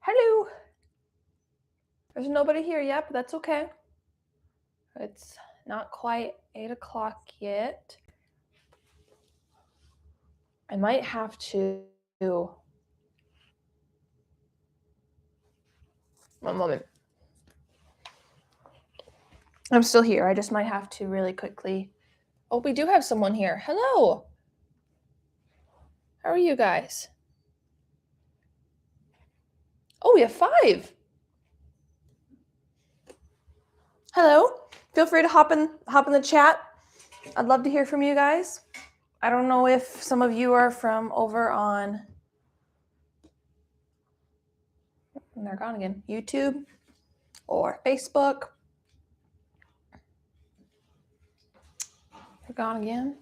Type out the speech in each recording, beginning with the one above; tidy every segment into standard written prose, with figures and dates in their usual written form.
Hello. There's nobody here yet, but that's okay. It's not quite 8 o'clock yet. I might have to. One moment. I'm still here. I just might have to really quickly. Oh, we do have someone here. Hello. How are you guys? Oh, we have 5. Hello. Feel free to hop in the chat. I'd love to hear from you guys. I don't know if some of you are from over on, and they're gone again, YouTube or Facebook. They're gone again.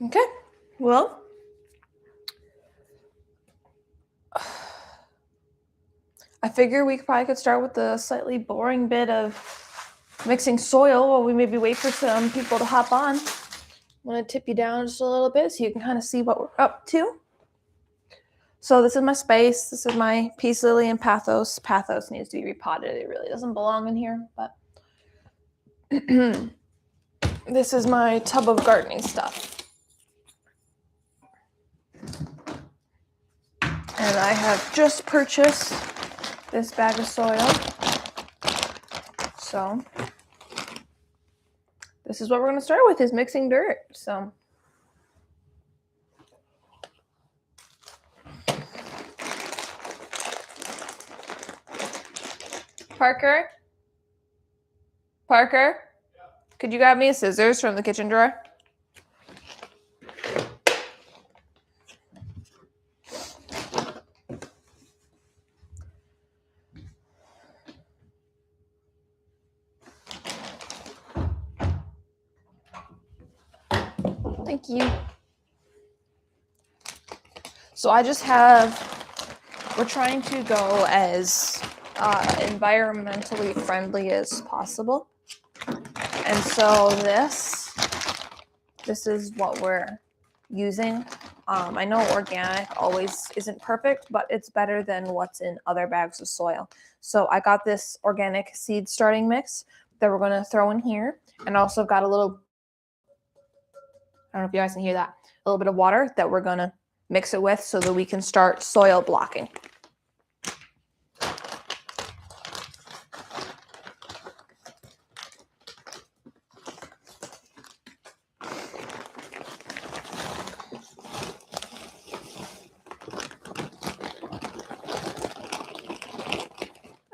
Okay. Well, I figure we probably could start with the slightly boring bit of mixing soil while we maybe wait for some people to hop on. I'm going to tip you down just a little bit so you can kind of see what we're up to. So this is my space. This is my peace lily and pathos. Pathos needs to be repotted. It really doesn't belong in here, but this is my tub of gardening stuff. And I have just purchased this bag of soil. So this is what we're going to start with, is mixing dirt. So Parker, could you grab me a scissors from the kitchen drawer? Thank you. So I just we're trying to go as environmentally friendly as possible. And so this is what we're using. I know organic always isn't perfect, but it's better than what's in other bags of soil. So I got this organic seed starting mix that we're going to throw in here. And also got a little, I don't know if you guys can hear that, a little bit of water that we're going to mix it with so that we can start soil blocking.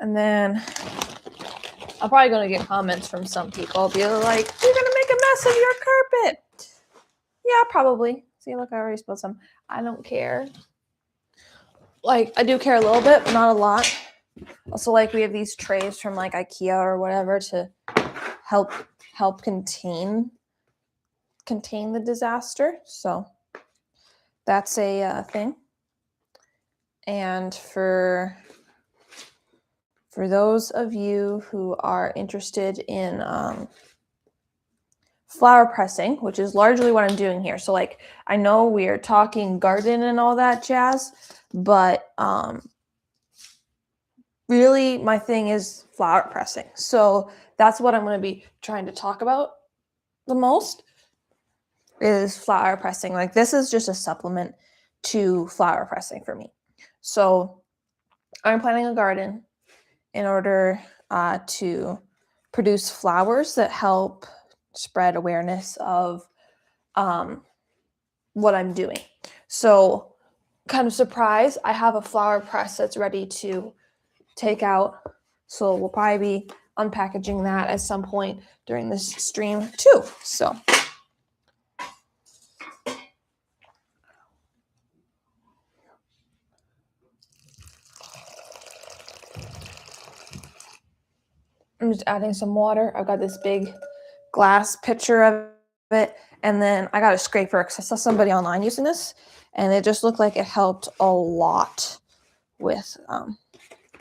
And then I'm probably going to get comments from some people. Be like, you're going to make a mess of your carpet. Yeah, probably. See, look, I already spilled some. I don't care. Like, I do care a little bit, but not a lot. Also, like, we have these trays from like IKEA or whatever to help contain the disaster. So that's a thing. And for those of you who are interested in flower pressing, which is largely what I'm doing here. So like, I know we're talking garden and all that jazz, but really my thing is flower pressing. So that's what I'm going to be trying to talk about the most is flower pressing. Like this is just a supplement to flower pressing for me. So I'm planting a garden in order to produce flowers that help spread awareness of what I'm doing. So kind of surprise, I have a flower press that's ready to take out. So we'll probably be unpackaging that at some point during this stream too. So I'm just adding some water. I've got this big glass pitcher of it. And then I got a scraper because I saw somebody online using this. And it just looked like it helped a lot with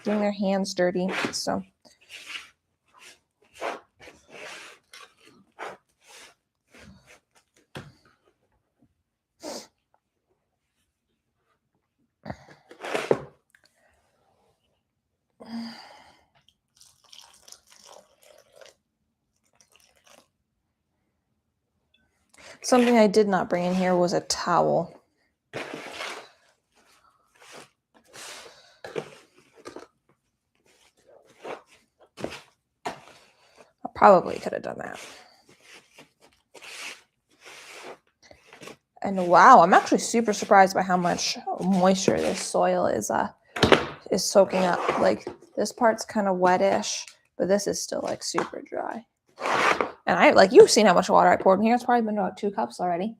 getting their hands dirty. So something I did not bring in here was a towel. I probably could have done that. And wow, I'm actually super surprised by how much moisture this soil is soaking up. Like this part's kind of wettish, but this is still like super dry. And I like you've seen how much water I poured in here. It's probably been about 2 cups already.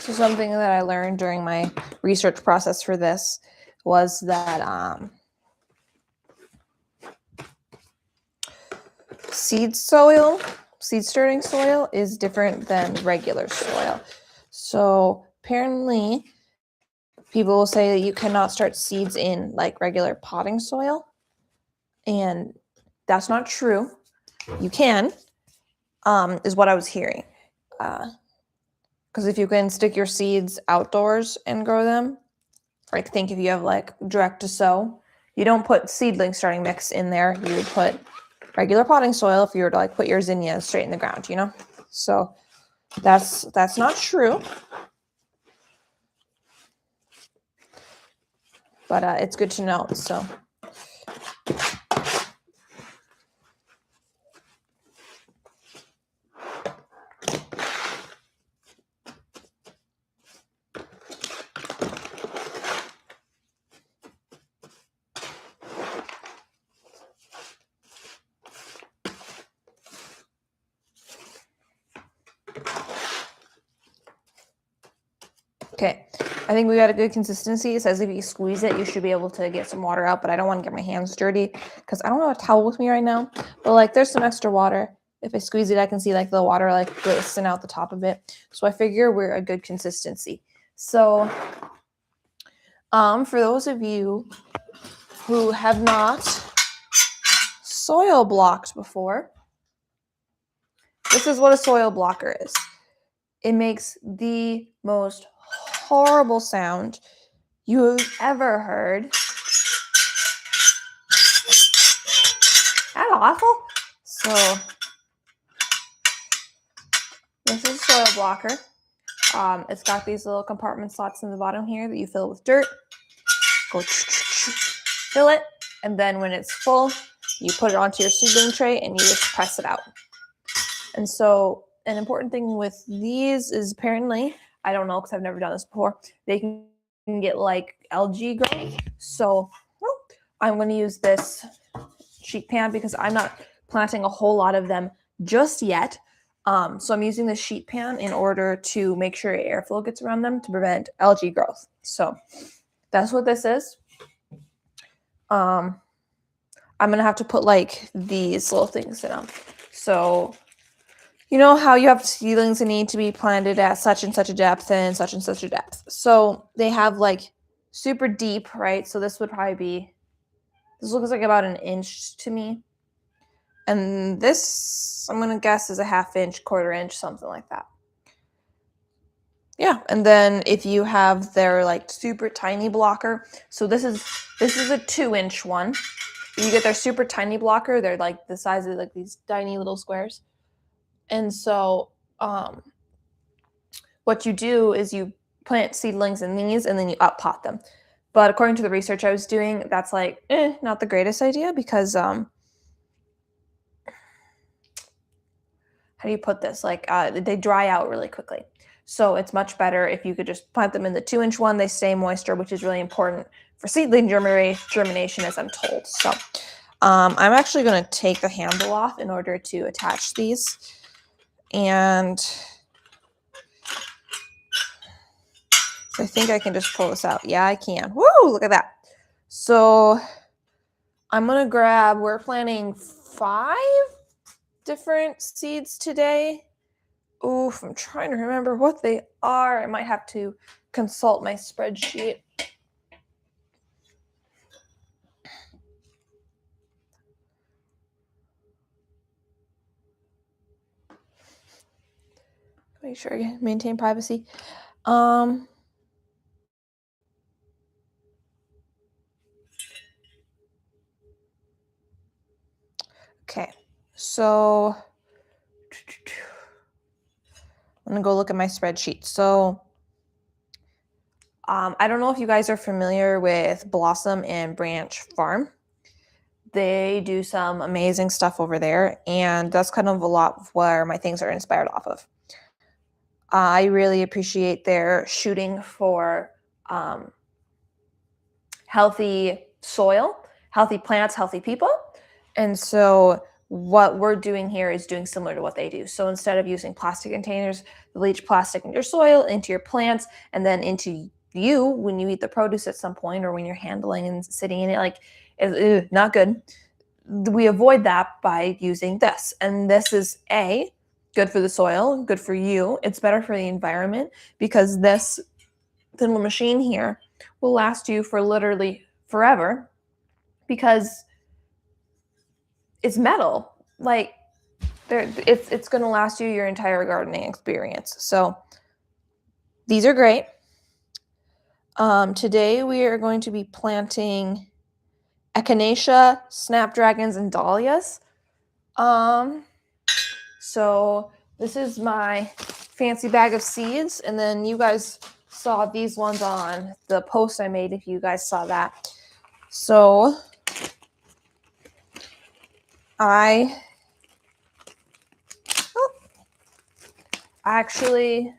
So something that I learned during my research process for this was that seed starting soil is different than regular soil. So apparently people will say that you cannot start seeds in like regular potting soil. And that's not true. You can, is what I was hearing. Because if you can stick your seeds outdoors and grow them, like think if you have like direct to sow, you don't put seedling starting mix in there. You would put regular potting soil if you were to like put your zinnias straight in the ground, you know? So that's not true. But it's good to know. So okay, I think we got a good consistency. It says if you squeeze it, you should be able to get some water out, but I don't want to get my hands dirty because I don't have a towel with me right now. But like there's some extra water. If I squeeze it, I can see like the water like glisten out the top of it. So I figure we're a good consistency. So for those of you who have not soil blocked before, this is what a soil blocker is. It makes the most horrible sound you've ever heard. That's awful. So this is a soil blocker. It's got these little compartment slots in the bottom here that you fill with dirt. Go fill it, and then when it's full, you put it onto your seedling tray and you just press it out. And so an important thing with these is apparently, I don't know because I've never done this before, they can get like algae growth. So I'm going to use this sheet pan because I'm not planting a whole lot of them just yet. So I'm using this sheet pan in order to make sure airflow gets around them to prevent algae growth. So that's what this is. I'm going to have to put like these little things in them. So you know how you have seedlings that need to be planted at such and such a depth and such a depth. So they have like super deep, right? So this would probably be, this looks like about 1 inch to me. And this, I'm going to guess, is a 1/2 inch, 1/4 inch, something like that. Yeah, and then if you have their like super tiny blocker, so this is a 2-inch one. If you get their super tiny blocker, they're like the size of like these tiny little squares. And so what you do is you plant seedlings in these and then you up pot them. But according to the research I was doing, that's like not the greatest idea because how do you put this? Like they dry out really quickly. So it's much better if you could just plant them in the 2-inch one. They stay moisture, which is really important for seedling germination, as I'm told. So I'm actually going to take the handle off in order to attach these. And I think I can just pull this out. Yeah, I can. Woo, look at that. So I'm going to grab, we're planting 5 different seeds today. Oof, I'm trying to remember what they are. I might have to consult my spreadsheet. Make sure I maintain privacy. Okay, so I'm gonna go look at my spreadsheet. So I don't know if you guys are familiar with Blossom and Branch Farm. They do some amazing stuff over there, and that's kind of a lot of where my things are inspired off of. I really appreciate their shooting for healthy soil, healthy plants, healthy people. And so what we're doing here is doing similar to what they do. So instead of using plastic containers, they leach plastic into your soil, into your plants, and then into you when you eat the produce at some point or when you're handling and sitting in it, like, not good. We avoid that by using this. And this is good for the soil, good for you. It's better for the environment because this little machine here will last you for literally forever because it's metal. Like it's going to last you your entire gardening experience. So these are great. Today we are going to be planting echinacea, snapdragons, and dahlias. So this is my fancy bag of seeds, and then you guys saw these ones on the post I made if you guys saw that. So I actually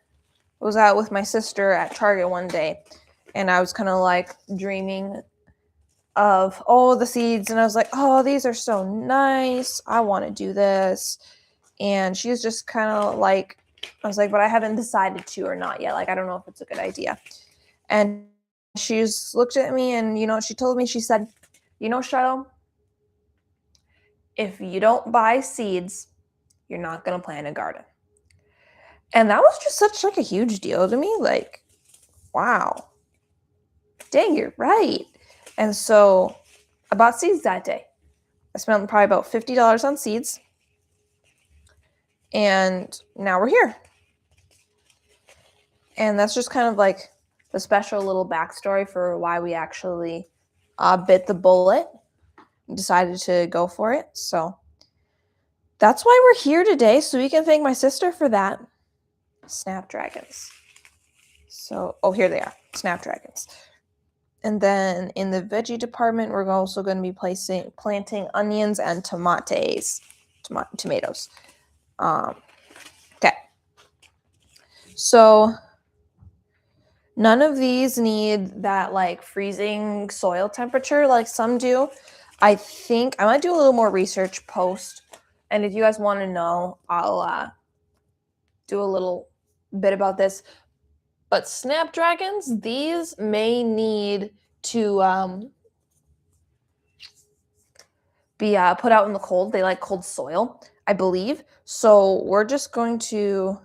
was out with my sister at Target one day, and I was kind of like dreaming of all the seeds, and I was like, oh, these are so nice. I want to do this. And she was just kind of like, I was like, but I haven't decided to or not yet. Like, I don't know if it's a good idea. And she just looked at me, and you know what she told me? She said, you know, Shadow, if you don't buy seeds, you're not going to plant a garden. And that was just such like a huge deal to me. Like, wow, dang, you're right. And so I bought seeds that day. I spent probably about $50 on seeds. And now we're here. And that's just kind of like the special little backstory for why we actually bit the bullet and decided to go for it. So that's why we're here today, so we can thank my sister for that. Snapdragons. So, oh, here they are, snapdragons. And then in the veggie department, we're also going to be planting onions and tomatoes. Okay. So none of these need that like freezing soil temperature like some do. I think I might do a little more research post. And if you guys want to know, I'll do a little bit about this. But snapdragons, these may need to be put out in the cold. They like cold soil, I believe. So we're just going to,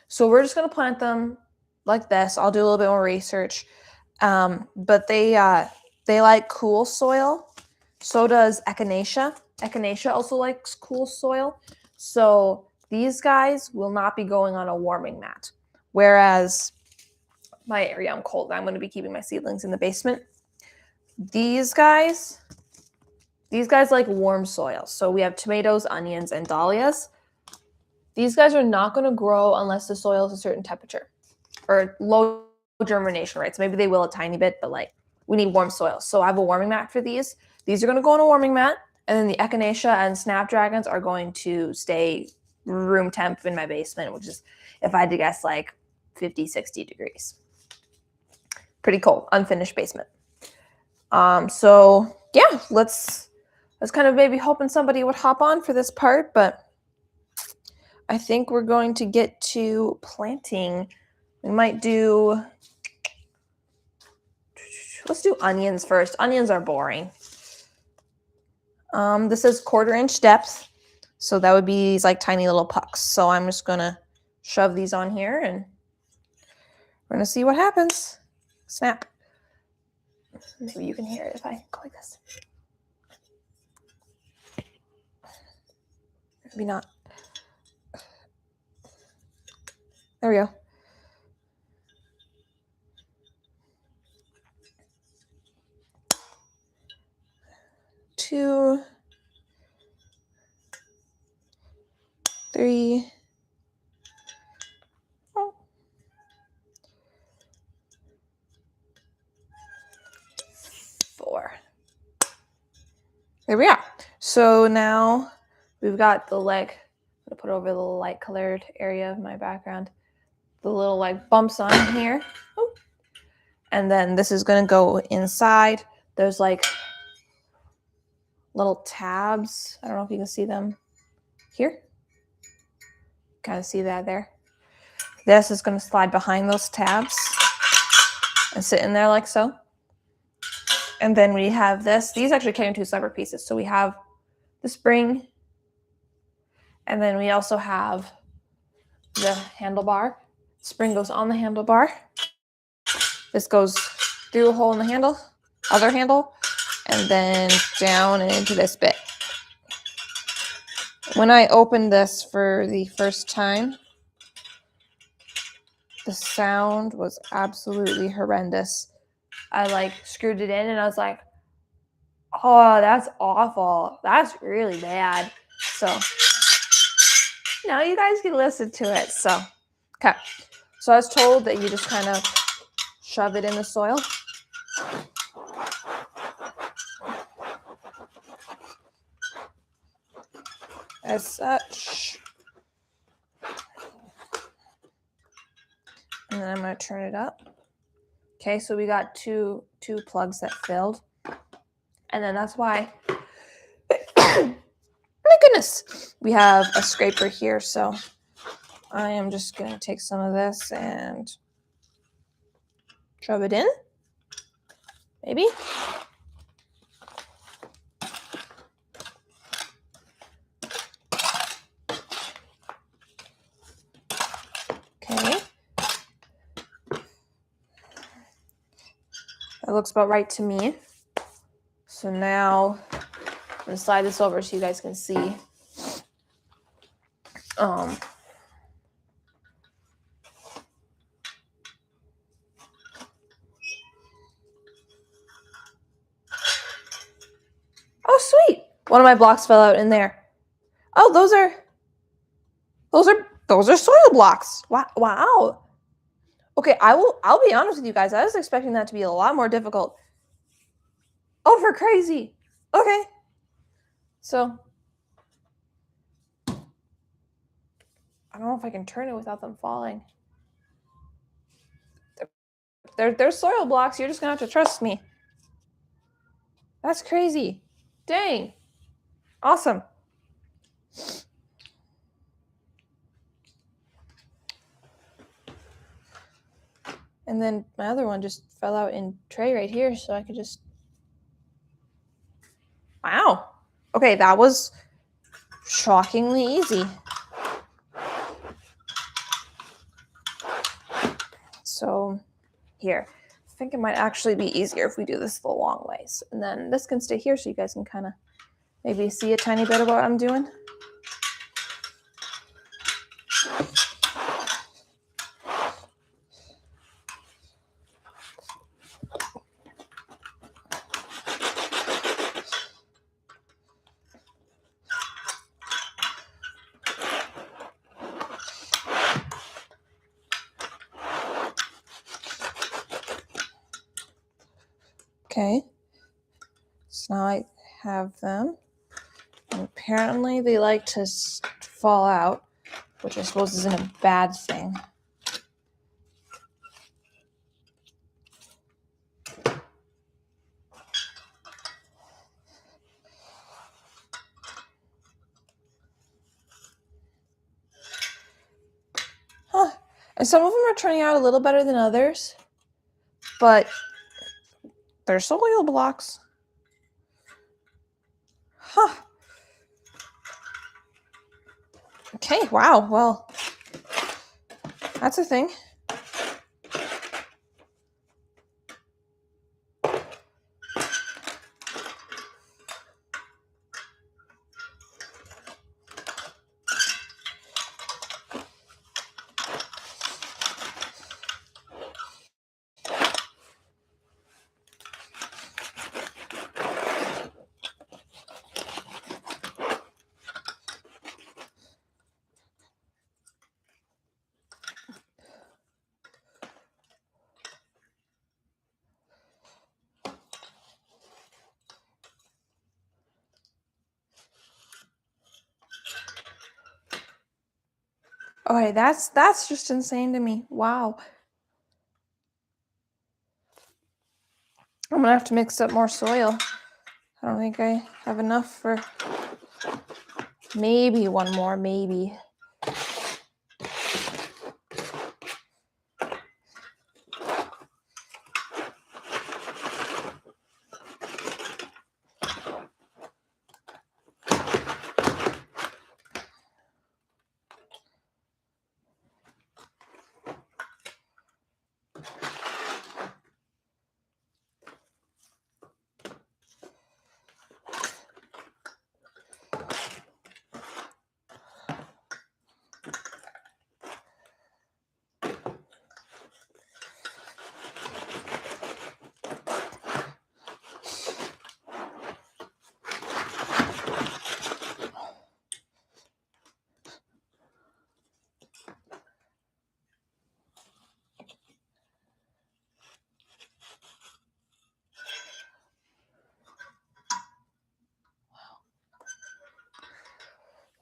So we're just going to plant them like this. I'll do a little bit more research. But they like cool soil. So does echinacea. Echinacea also likes cool soil. So these guys will not be going on a warming mat. Whereas my area, I'm cold. I'm going to be keeping my seedlings in the basement. These guys like warm soil. So we have tomatoes, onions, and dahlias. These guys are not going to grow unless the soil is a certain temperature or low germination rates. Maybe they will a tiny bit, but like we need warm soil. So I have a warming mat for these. These are going to go on a warming mat. And then the echinacea and snapdragons are going to stay room temp in my basement, which is, if I had to guess, like 50, 60 degrees. Pretty cold, unfinished basement. So yeah, I was kind of maybe hoping somebody would hop on for this part, but I think we're going to get to planting. We might let's do onions first. Onions are boring. This is 1/4 inch depth. So that would be these like tiny little pucks. So I'm just going to shove these on here and we're going to see what happens. Snap. Maybe you can hear it if I go like this. Maybe not. There we go. Two, three, four. There we are. So now we've got the leg. I'm gonna put over the light colored area of my background. The little like bumps on here. Oh. And then this is gonna go inside. There's like little tabs. I don't know if you can see them here. Kind of see that there. This is gonna slide behind those tabs and sit in there like so. And then we have this. These actually came in 2 separate pieces. So we have the spring. And then we also have the handlebar. Spring goes on the handlebar. This goes through a hole in the other handle, and then down and into this bit. When I opened this for the first time, the sound was absolutely horrendous. I like screwed it in and I was like, oh, that's awful. That's really bad. So now you guys can listen to it. So, okay. So I was told that you just kind of shove it in the soil. As such. And then I'm going to turn it up. Okay, so we got two plugs that filled. And then that's why, my goodness, we have a scraper here. So I am just going to take some of this and shove it in. Maybe. Okay. That looks about right to me. So now I'm going to slide this over so you guys can see. Oh, sweet. One of my blocks fell out in there. Oh, those are soil blocks. Wow. Okay, I'll be honest with you guys. I was expecting that to be a lot more difficult. Oh, for crazy. Okay. So I don't know if I can turn it without them falling. They're soil blocks. You're just gonna have to trust me. That's crazy. Dang. Awesome. And then my other one just fell out in tray right here, so I could just... Wow. Okay, that was shockingly easy. So here, I think it might actually be easier if we do this the long ways. And then this can stay here so you guys can kind of maybe see a tiny bit of what I'm doing. Okay, so now I have them. And apparently they like to fall out, which I suppose isn't a bad thing. Huh. And some of them are turning out a little better than others, but they're soil blocks. Huh. Okay, wow, well, that's a thing. Okay, that's just insane to me. Wow. I'm gonna have to mix up more soil. I don't think I have enough for maybe one more, maybe.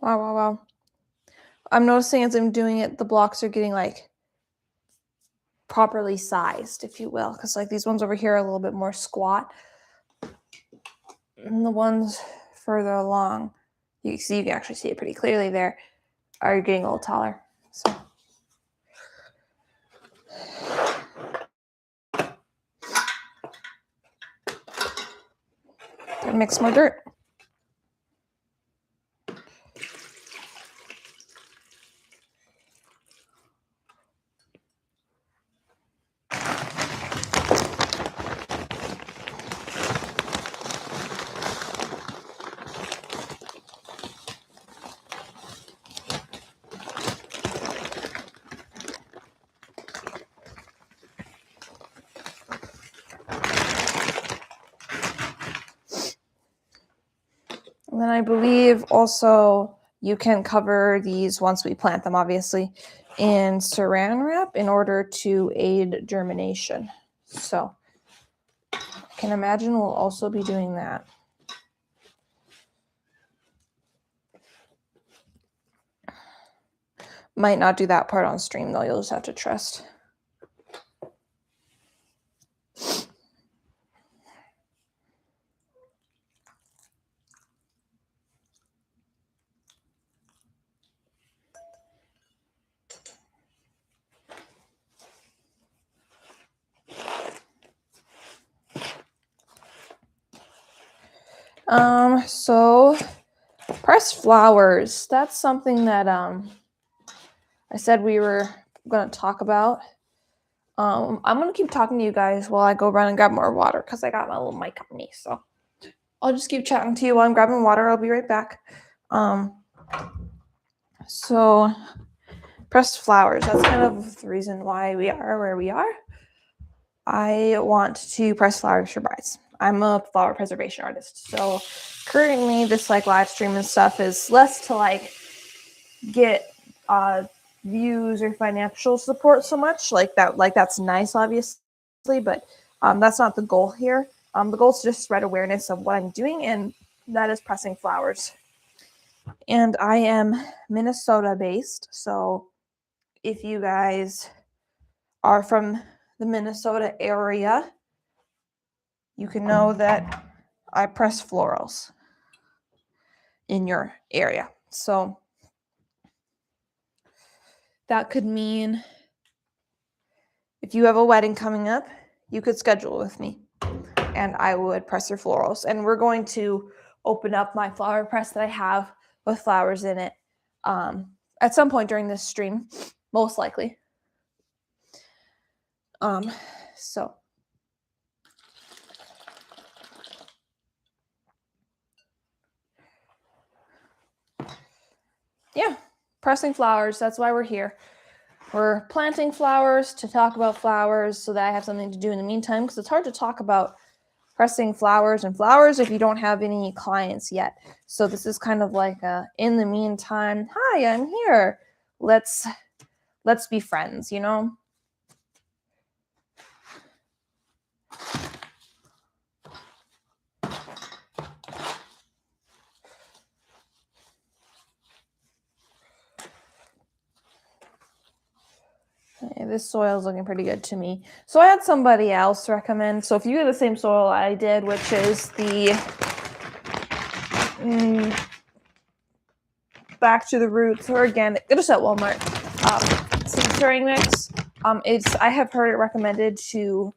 Wow, wow, wow. I'm noticing as I'm doing it, the blocks are getting like properly sized, if you will, because like these ones over here are a little bit more squat. And the ones further along, you can actually see it pretty clearly there, are getting a little taller. So mix more dirt. And then I believe also you can cover these once we plant them, obviously, in saran wrap in order to aid germination. So I can imagine we'll also be doing that. Might not do that part on stream though, you'll just have to trust. So pressed flowers, that's something that I said we were going to talk about. I'm going to keep talking to you guys while I go run and grab more water because I got my little mic on me. So I'll just keep chatting to you while I'm grabbing water. I'll be right back. So pressed flowers, that's kind of the reason why we are where we are. I want to press flowers for brides. I'm a flower preservation artist. So currently this like live stream and stuff is less to like get views or financial support so much. Like that's nice, obviously, but that's not the goal here. The goal is to just spread awareness of what I'm doing, and that is pressing flowers. And I am Minnesota based, so if you guys are from the Minnesota area, you can know that I press florals in your area. So that could mean if you have a wedding coming up, you could schedule with me and I would press your florals. And we're going to open up my flower press that I have with flowers in it at some point during this stream, most likely. So yeah, pressing flowers, that's why we're here. We're planting flowers to talk about flowers so that I have something to do in the meantime, because it's hard to talk about pressing flowers and flowers if you don't have any clients yet. So this is kind of like a, in the meantime, hi, I'm here. Let's be friends, you know? Okay, this soil is looking pretty good to me. So I had somebody else recommend, so if you get the same soil I did, which is the back to the roots or organic, just at Walmart, seed stirring mix. I have heard it recommended to,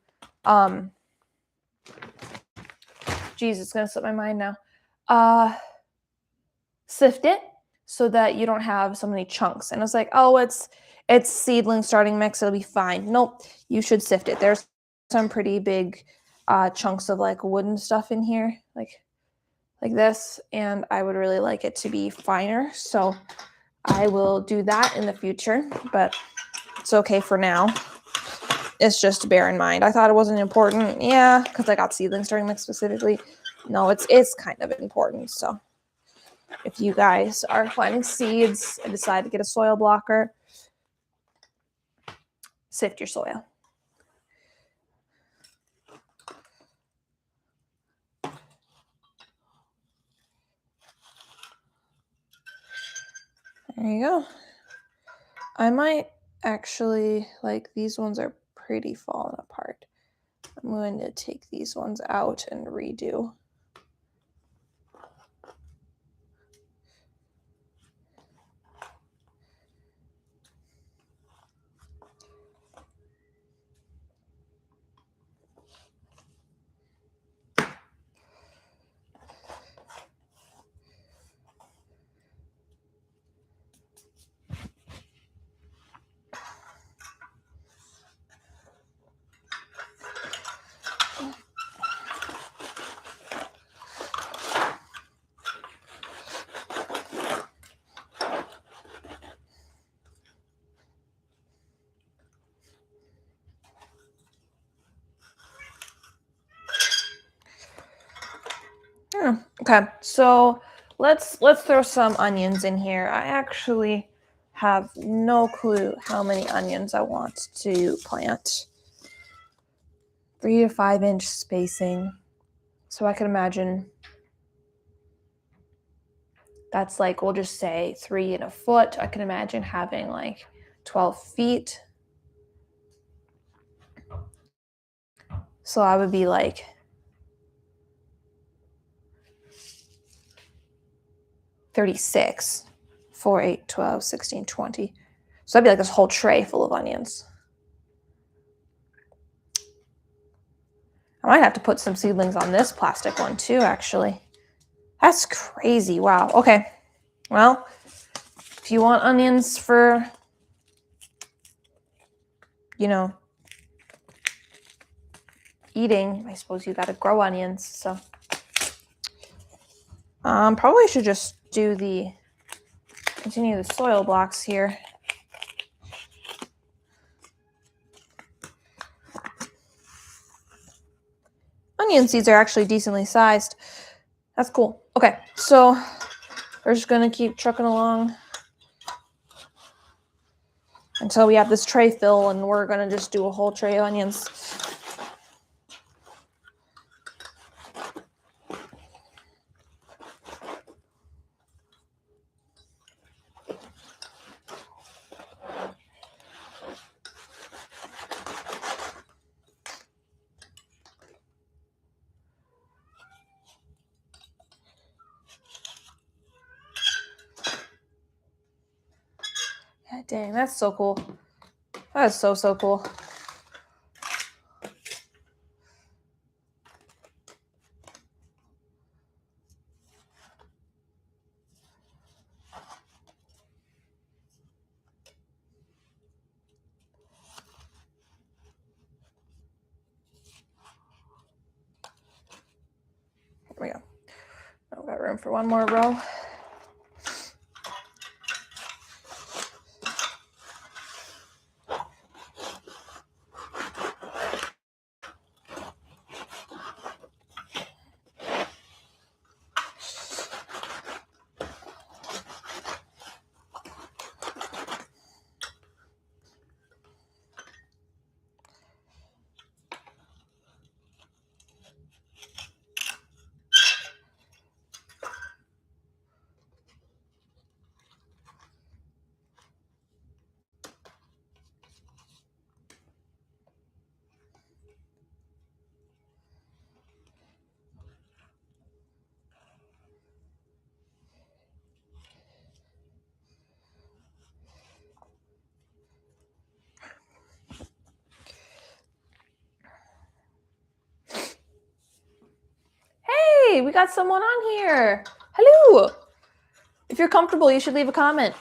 geez, it's gonna slip my mind now. Sift it so that you don't have so many chunks. And it's like, oh, it's seedling starting mix, it'll be fine. Nope, you should sift it. There's some pretty big chunks of like wooden stuff in here, like this, and I would really like it to be finer. So I will do that in the future, but it's okay for now. It's just to bear in mind. I thought it wasn't important. Yeah, because I got seedling starting mix specifically. No, it's kind of important. So if you guys are planting seeds and decide to get a soil blocker, sift your soil. There you go. I might actually, like, these ones are pretty falling apart. I'm going to take these ones out and redo. Okay, so let's throw some onions in here. I actually have no clue how many onions I want to plant. 3 to 5 inch spacing. So I can imagine that's like, we'll just say 3 and a foot. I can imagine having like 12 feet. So I would be like 36, 4, 8, 12, 16, 20. So that'd be like this whole tray full of onions. I might have to put some seedlings on this plastic one too, actually. That's crazy. Wow. Okay. Well, if you want onions for, you know, eating, I suppose you got to grow onions. So probably should just continue the soil blocks here. Onion seeds are actually decently sized. That's cool. Okay, so we're just gonna keep trucking along until we have this tray fill, and we're gonna just do a whole tray of onions. God dang, that's so cool. That is so cool. There we go. I've got room for one more row. Hey, we got someone on here. Hello. If you're comfortable, you should leave a comment.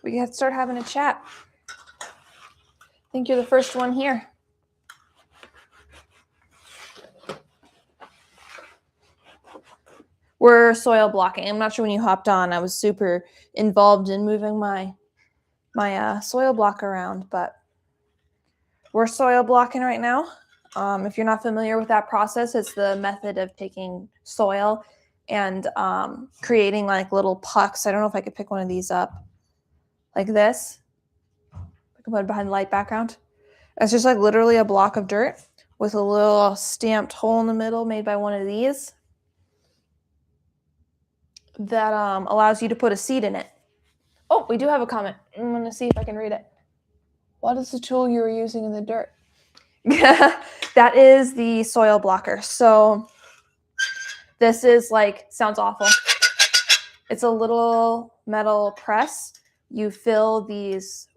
We can start having a chat. I think you're the first one here. We're soil blocking. I'm not sure when you hopped on, I was super involved in moving my soil block around, but we're soil blocking right now. If you're not familiar with that process, it's the method of taking soil and creating like little pucks. I don't know if I could pick one of these up like this. I can put it behind the light background. It's just like literally a block of dirt with a little stamped hole in the middle made by one of these that allows you to put a seed in it. Oh, we do have a comment. I'm going to see if I can read it. What is the tool you were using in the dirt? That is the soil blocker. So this is like, sounds awful. It's a little metal press. You fill these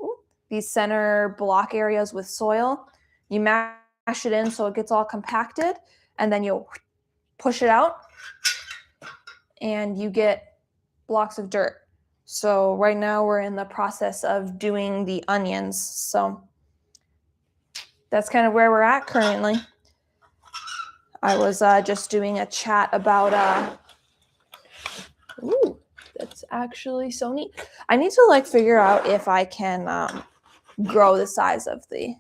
center block areas with soil. You mash it in so it gets all compacted, and then you push it out and you get blocks of dirt. So right now we're in the process of doing the onions. So that's kind of where we're at currently. I was just doing a chat about, ooh, that's actually so neat. I need to like figure out if I can grow the size of the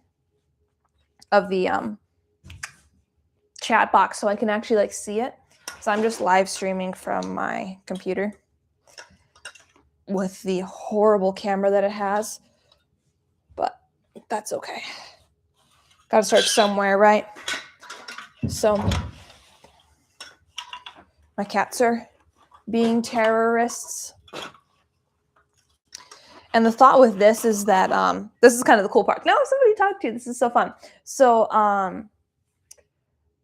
chat box so I can actually like see it. So I'm just live streaming from my computer. with the horrible camera that it has, but that's okay. Gotta start somewhere, right? So my cats are being terrorists. And the thought with this is that this is kind of the cool part. Now somebody talk to you. This is so fun. So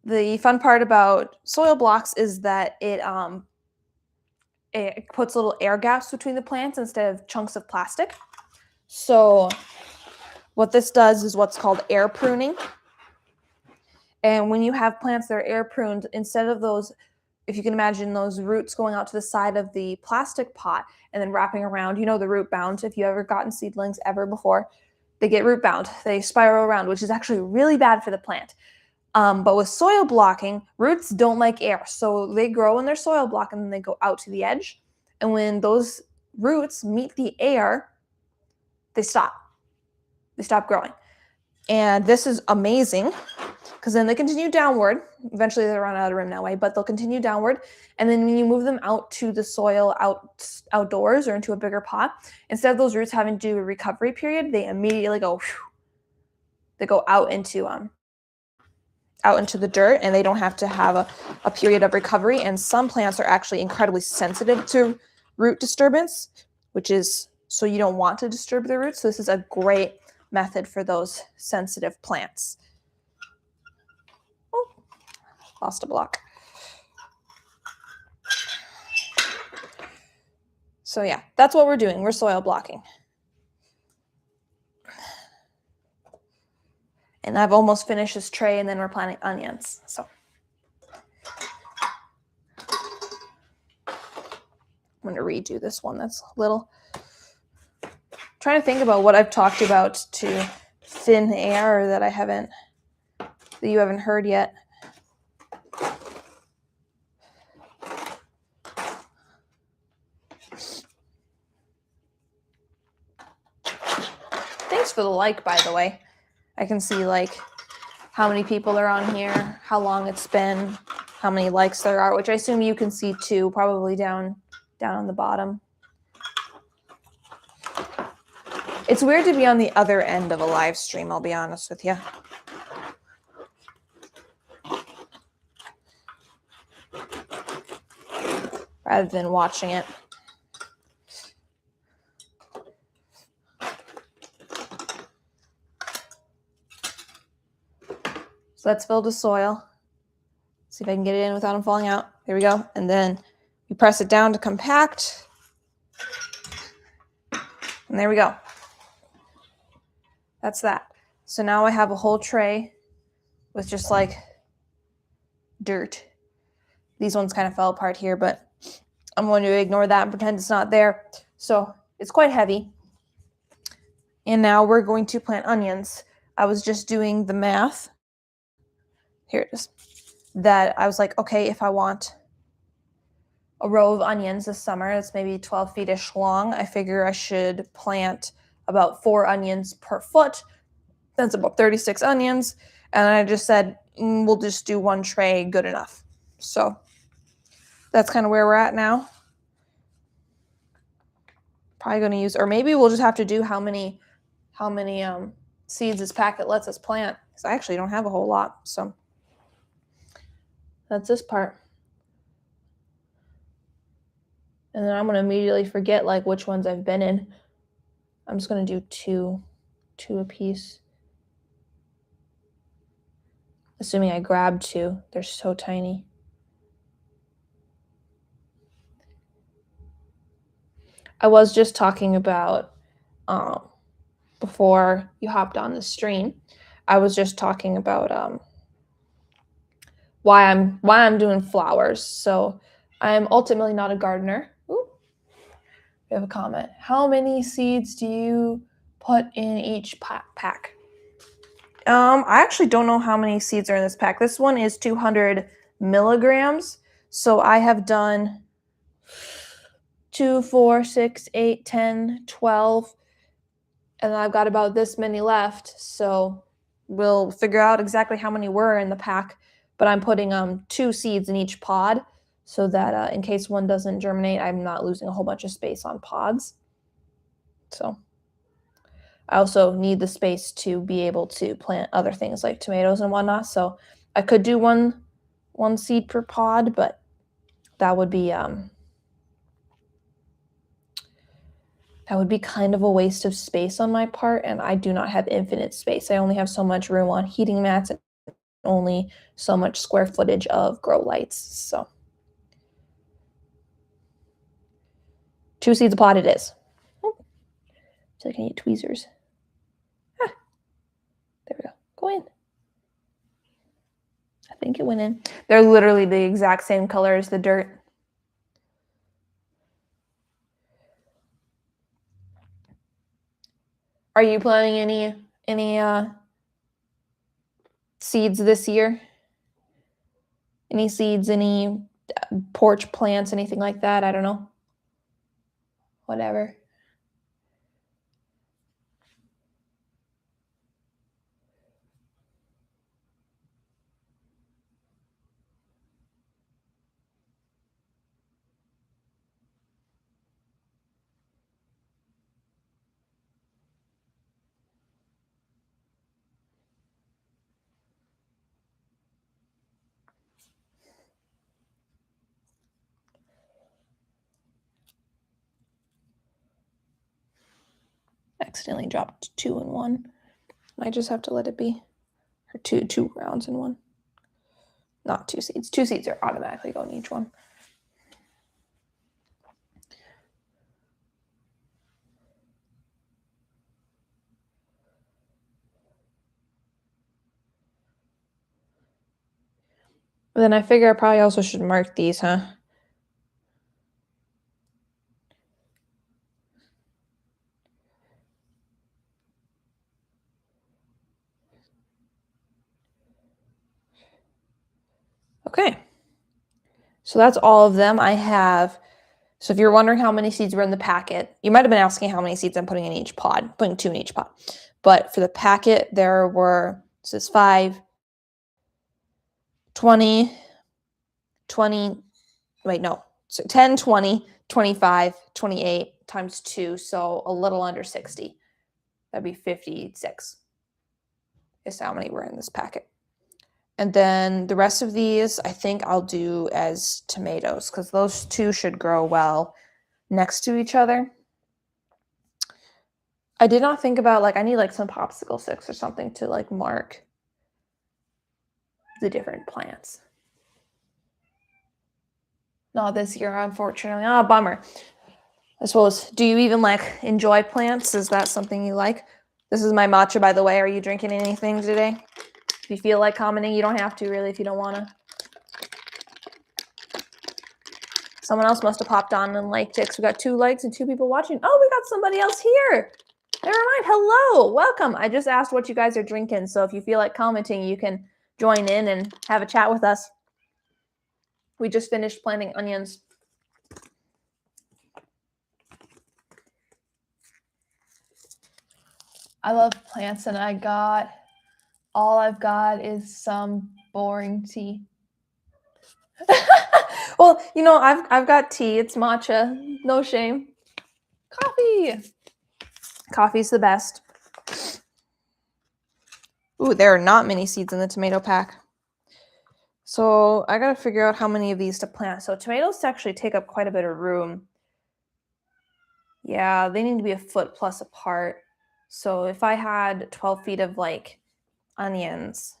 the fun part about soil blocks is that it puts little air gaps between the plants instead of chunks of plastic. So what this does is what's called air pruning. And when you have plants that are air pruned, instead of those, if you can imagine those roots going out to the side of the plastic pot and then wrapping around, you know, the root bound, if you ever gotten seedlings ever before, they get root bound. They spiral around, which is actually really bad for the plant. But with soil blocking, roots don't like air. So they grow in their soil block and then they go out to the edge. And when those roots meet the air, they stop. They stop growing. And this is amazing because then they continue downward. Eventually they run out of room that way, but they'll continue downward. And then when you move them out to the soil outdoors or into a bigger pot, instead of those roots having to do a recovery period, they immediately go, they go out into the dirt, and they don't have to have a period of recovery. And some plants are actually incredibly sensitive to root disturbance, which is, so you don't want to disturb the roots. So this is a great method for those sensitive plants. Oh, lost a block. So yeah, that's what we're doing. We're soil blocking. And I've almost finished this tray, and then we're planting onions. So I'm going to redo this one. That's a little. Trying to think about what I've talked about to thin air that you haven't heard yet. Thanks for the like, by the way. I can see like how many people are on here, how long it's been, how many likes there are, which I assume you can see too, probably down on the bottom. It's weird to be on the other end of a live stream, I'll be honest with you. Rather than watching it. So let's fill the soil. See if I can get it in without them falling out. There we go. And then we press it down to compact. And there we go. That's that. So now I have a whole tray with just like dirt. These ones kind of fell apart here, but I'm going to ignore that and pretend it's not there. So it's quite heavy. And now we're going to plant onions. I was just doing the math. Here it is. That I was like, okay, if I want a row of onions this summer, that's maybe 12 feet-ish long, I figure I should plant about 4 onions per foot. That's about 36 onions. And I just said, we'll just do one tray, good enough. So that's kind of where we're at now. Probably going to use, or maybe we'll just have to do how many seeds this packet lets us plant. Because I actually don't have a whole lot. So that's this part. And then I'm going to immediately forget like which ones I've been in. I'm just going to do two a piece. Assuming I grabbed 2. They're so tiny. I was just talking about, before you hopped on the stream, I was just talking about why I'm doing flowers. So I'm ultimately not a gardener. Ooh, we have a comment. How many seeds do you put in each pack? I actually don't know how many seeds are in this pack. This one is 200 milligrams. So I have done 2, 4, 6, 8, 10, 12. And I've got about this many left. So we'll figure out exactly how many were in the pack. But I'm putting 2 seeds in each pod. so that in case one doesn't germinate, I'm not losing a whole bunch of space on pods. So I also need the space to be able to plant other things like tomatoes and whatnot. So I could do one seed per pod, but that would be kind of a waste of space on my part, and I do not have infinite space. I only have so much room on heating mats and only so much square footage of grow lights. So 2 seeds a pot it is. Oh, so I can eat tweezers. Ah, there we go. Go in. I think it went in. They're literally the exact same color as the dirt. Are you planting any seeds this year? Any seeds, any porch plants, anything like that? I don't know. Whatever. Accidentally dropped 2 in one. I just have to let it be. Or two rounds in one. Not 2 seeds. 2 seeds are automatically going in each one. But then I figure I probably also should mark these, huh? Okay. So that's all of them. I have, so if you're wondering how many seeds were in the packet, you might have been asking how many seeds I'm putting in each pod, putting 2 in each pod. But for the packet, there were, this is 5, 20, 20, wait, no. So 10, 20, 25, 28 times 2, so a little under 60. That'd be 56 is how many were in this packet. And then the rest of these, I think I'll do as tomatoes because those 2 should grow well next to each other. I did not think about, like, I need like some popsicle sticks or something to like mark the different plants. Not this year, unfortunately. Ah, bummer. I suppose, do you even like enjoy plants? Is that something you like? This is my matcha, by the way. Are you drinking anything today? If you feel like commenting, you don't have to really if you don't want to. Someone else must have popped on and liked it because we got 2 likes and 2 people watching. Oh, we got somebody else here. Never mind. Hello. Welcome. I just asked what you guys are drinking. So if you feel like commenting, you can join in and have a chat with us. We just finished planting onions. I love plants, and all I've got is some boring tea. Well, you know, I've got tea. It's matcha. No shame. Coffee. Coffee's the best. Ooh, there are not many seeds in the tomato pack. So I got to figure out how many of these to plant. So tomatoes actually take up quite a bit of room. Yeah, they need to be a foot plus apart. So if I had 12 feet of like onions,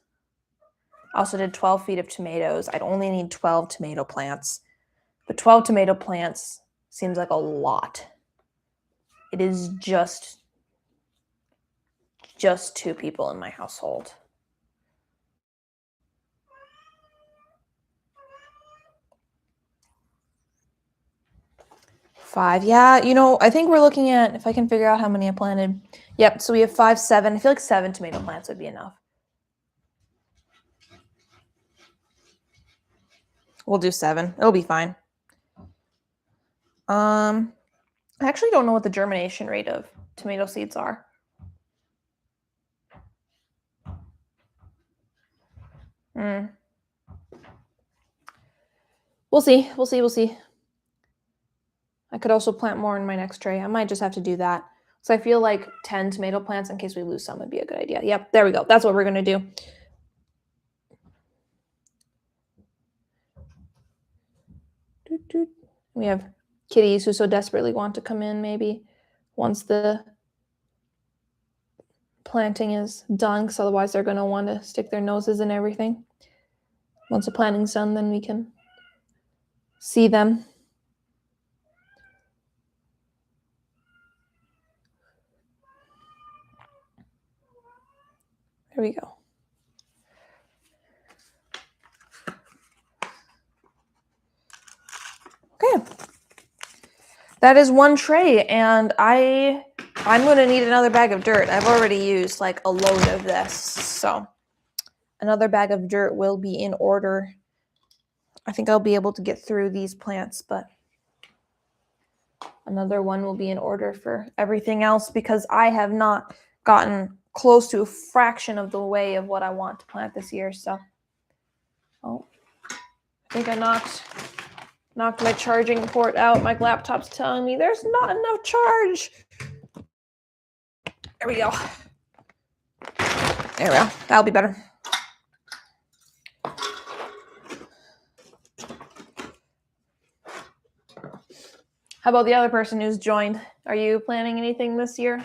I also did 12 feet of tomatoes, I'd only need 12 tomato plants. But 12 tomato plants seems like a lot. It is just 2 people in my household. Five. Yeah, you know, I think we're looking at, if I can figure out how many I planted. Yep, so we have 5, 7. I feel like 7 tomato plants would be enough. We'll do 7. It'll be fine. I actually don't know what the germination rate of tomato seeds are. We'll see. We'll see. We'll see. I could also plant more in my next tray. I might just have to do that. So I feel like 10 tomato plants in case we lose some would be a good idea. Yep, there we go. That's what we're going to do. We have kitties who so desperately want to come in maybe once the planting is done, because otherwise they're going to want to stick their noses in everything. Once the planting's done, then we can see them. There we go. Okay. That is one tray, and I'm going to need another bag of dirt. I've already used like a load of this, so another bag of dirt will be in order. I think I'll be able to get through these plants, but another one will be in order for everything else because I have not gotten close to a fraction of the way of what I want to plant this year. So, oh, I think I knocked my charging port out. My laptop's telling me there's not enough charge. There we go. There we go. That'll be better. How about the other person who's joined? Are you planning anything this year?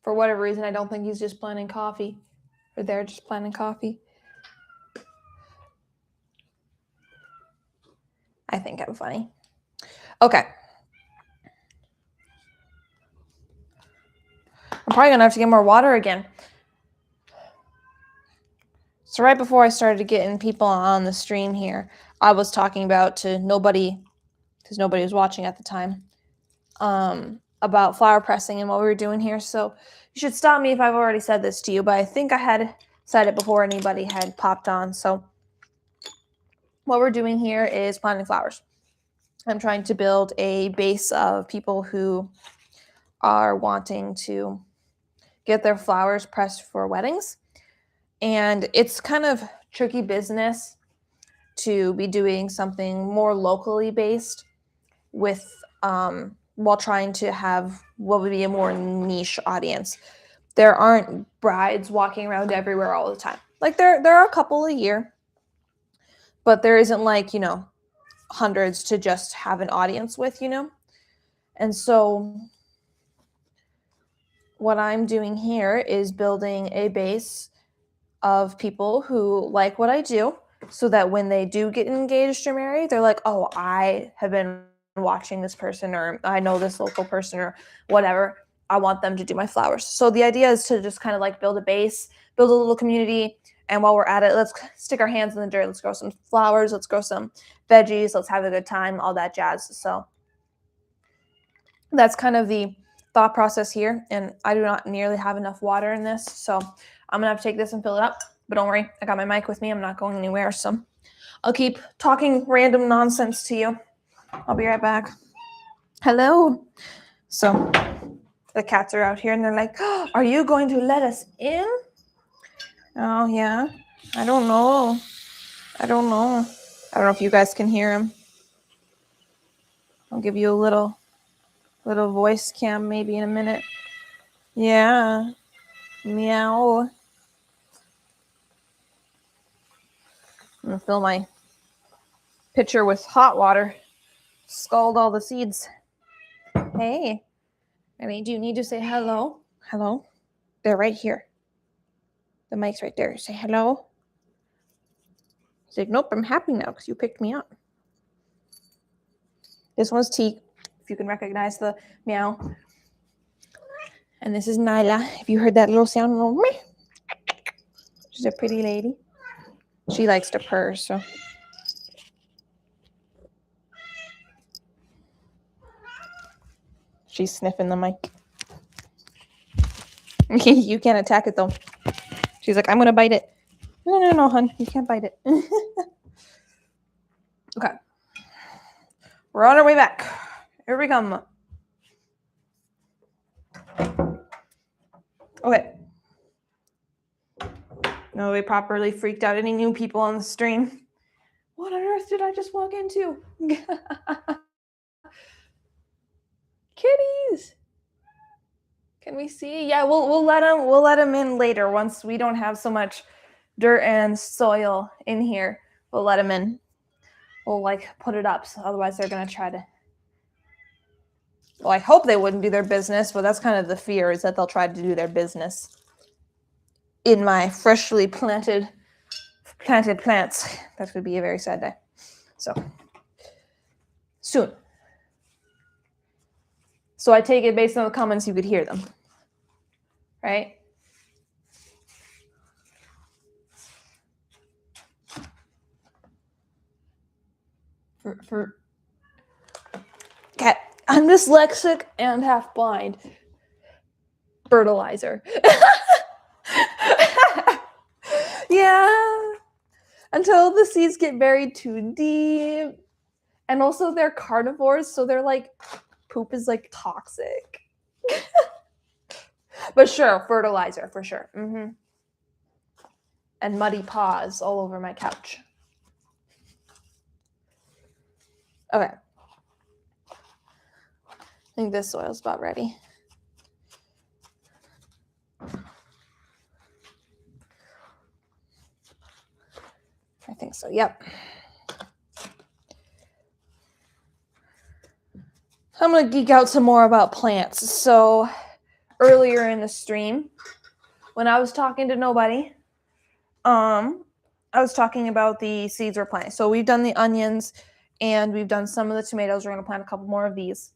For whatever reason, I don't think he's just planning coffee. Or they're just planning coffee. I think I'm funny. Okay. I'm probably going to have to get more water again. So right before I started getting people on the stream here, I was talking about to nobody, because nobody was watching at the time, about flower pressing and what we were doing here. So you should stop me if I've already said this to you, but I think I had said it before anybody had popped on. So what we're doing here is planting flowers. I'm trying to build a base of people who are wanting to get their flowers pressed for weddings. And it's kind of tricky business to be doing something more locally based with while trying to have what would be a more niche audience. There aren't brides walking around everywhere all the time. Like there are a couple a year, but there isn't like, hundreds to just have an audience with, And so what I'm doing here is building a base of people who like what I do so that when they do get engaged or married, they're like, oh, I have been watching this person, or I know this local person, or whatever. I want them to do my flowers. So the idea is to just kind of like build a base, build a little community. And while we're at it, let's stick our hands in the dirt. Let's grow some flowers. Let's grow some veggies. Let's have a good time, all that jazz. So that's kind of the thought process here. And I do not nearly have enough water in this. So I'm going to have to take this and fill it up. But don't worry, I got my mic with me. I'm not going anywhere. So I'll keep talking random nonsense to you. I'll be right back. Hello. So the cats are out here and they're like, oh, are you going to let us in? Oh, yeah. I don't know. I don't know if you guys can hear him. I'll give you a little voice cam maybe in a minute. Yeah. Meow. I'm going to fill my pitcher with hot water. Scald all the seeds. Hey. Do you need to say hello? Hello? They're right here. The mic's right there. Say hello. He's like, nope, I'm happy now because you picked me up. This one's Teak, if you can recognize the meow. And this is Nyla. If you heard that little sound, she's a pretty lady. She likes to purr, so. She's sniffing the mic. You can't attack it, though. She's like, I'm going to bite it. No, hun. You can't bite it. Okay. We're on our way back. Here we come. Okay. No, we properly freaked out any new people on the stream. What on earth did I just walk into? Kitties. Can we see? Yeah, we'll let them in later once we don't have so much dirt and soil in here. We'll let them in. We'll like put it up, so otherwise they're gonna try to. Well, I hope they wouldn't do their business, but that's kind of the fear, is that they'll try to do their business in my freshly planted plants. That would be a very sad day. So soon. So I take it based on the comments you could hear them, right? Cat, I'm dyslexic and half blind. Fertilizer. Yeah. Until the seeds get buried too deep. And also they're carnivores, so they're like, poop is like toxic. But sure, fertilizer for sure. Mm-hmm. And muddy paws all over my couch. Okay. I think this soil's about ready. I think so, yep. I'm going to geek out some more about plants. So earlier in the stream, when I was talking to nobody, I was talking about the seeds we're planting. So we've done the onions and we've done some of the tomatoes. We're going to plant a couple more of these.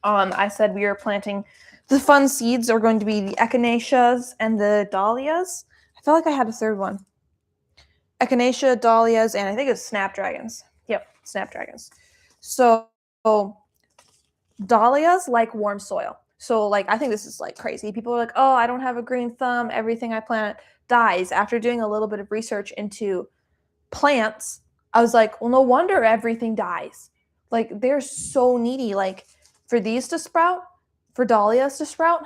I said we are planting the fun seeds are going to be the echinacеas and the dahlias. I felt like I had a third one. Echinacea, dahlias, and I think it's snapdragons. Yep, snapdragons. So dahlias like warm soil. So like I think this is like crazy. People are like, oh, I don't have a green thumb. Everything I plant dies. After doing a little bit of research into plants, I was like, well, no wonder everything dies. Like they're so needy. Like for these to sprout, for dahlias to sprout,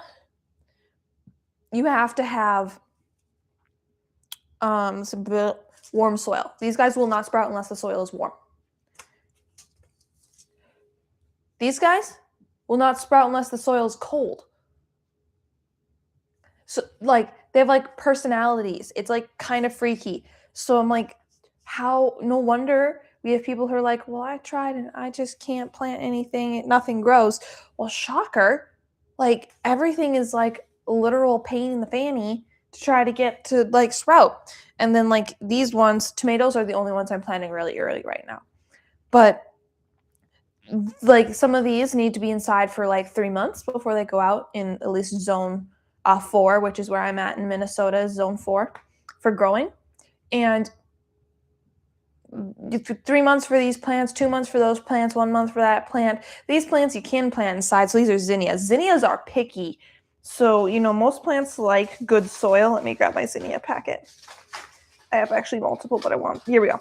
you have to have some warm soil. These guys will not sprout unless the soil is warm. These guys will not sprout unless the soil is cold. So like they have like personalities. It's like kind of freaky. So I'm like, how? No wonder we have people who are like, well, I tried and I just can't plant anything. Nothing grows. Well, shocker. Like everything is like a literal pain in the fanny to try to get to like sprout. And then like these ones, tomatoes are the only ones I'm planting really early right now. But like some of these need to be inside for like 3 months before they go out in at least zone 4, which is where I'm at in Minnesota, zone 4 for growing. And 3 months for these plants, 2 months for those plants, 1 month for that plant. These plants you can plant inside. So these are zinnias. Zinnias are picky. So, you know, most plants like good soil. Let me grab my zinnia packet. I have actually multiple, but here we go.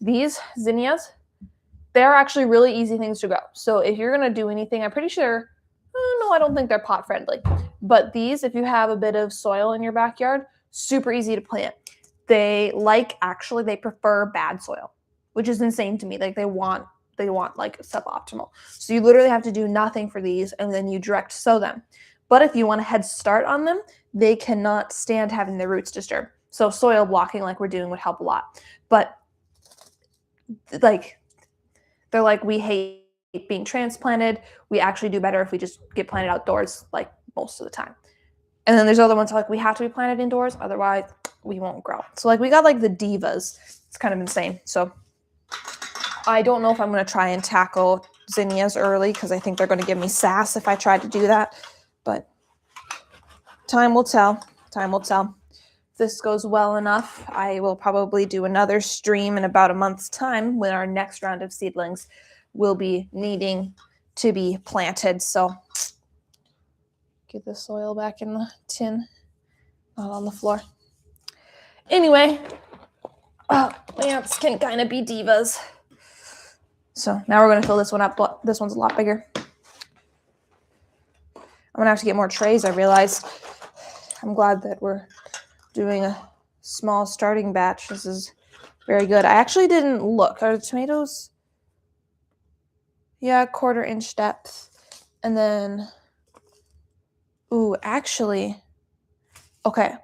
These zinnias, they're actually really easy things to grow. So if you're going to do anything, I'm pretty sure, no, I don't think they're pot friendly. But these, if you have a bit of soil in your backyard, super easy to plant. They prefer bad soil, which is insane to me. Like they want like suboptimal. So you literally have to do nothing for these and then you direct sow them. But if you want a head start on them, they cannot stand having their roots disturbed. So soil blocking like we're doing would help a lot. But like they're like, we hate being transplanted. We actually do better if we just get planted outdoors like most of the time. And then there's other ones like we have to be planted indoors, otherwise we won't grow. So like we got like the divas. It's kind of insane. So I don't know if I'm going to try and tackle zinnias early because I think they're going to give me sass if I try to do that. But time will tell. Time will tell. If this goes well enough, I will probably do another stream in about a month's time when our next round of seedlings will be needing to be planted. So Get the soil back in the tin, not on the floor. Anyway, plants can kind of be divas. So now we're going to fill this one up, but this one's a lot bigger. I'm going to have to get more trays, I realized. I'm glad that we're doing a small starting batch. This is very good. I actually didn't look. Are the tomatoes? Yeah, 1/4 inch depth. And then, ooh, actually, okay.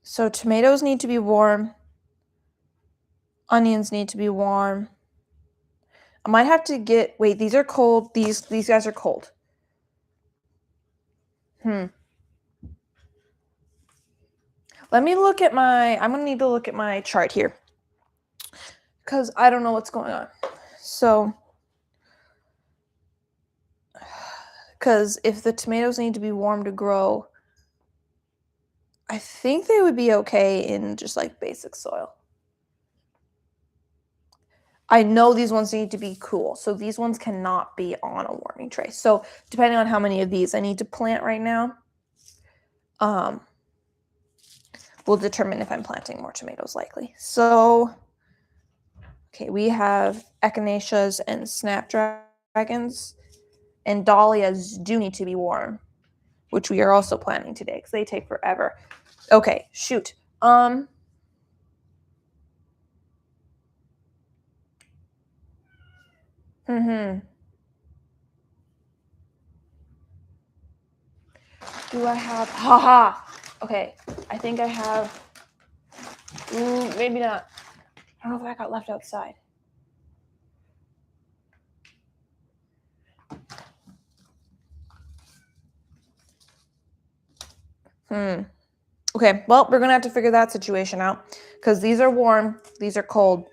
So tomatoes need to be warm. Onions need to be warm. I might have to get, wait, these are cold. These guys are cold. Let me look at I'm going to need to look at my chart here because I don't know what's going on. So, because if the tomatoes need to be warm to grow, I think they would be okay in just like basic soil. I know these ones need to be cool, so these ones cannot be on a warming tray. So depending on how many of these I need to plant right now, will determine if I'm planting more tomatoes likely. So, okay, we have echinaceas and snapdragons, and dahlias do need to be warm, which we are also planting today because they take forever. Okay, shoot. Do I have, haha. Okay, I think I have, maybe not. I don't know if that got left outside. Okay, well, we're going to have to figure that situation out because these are warm, these are cold.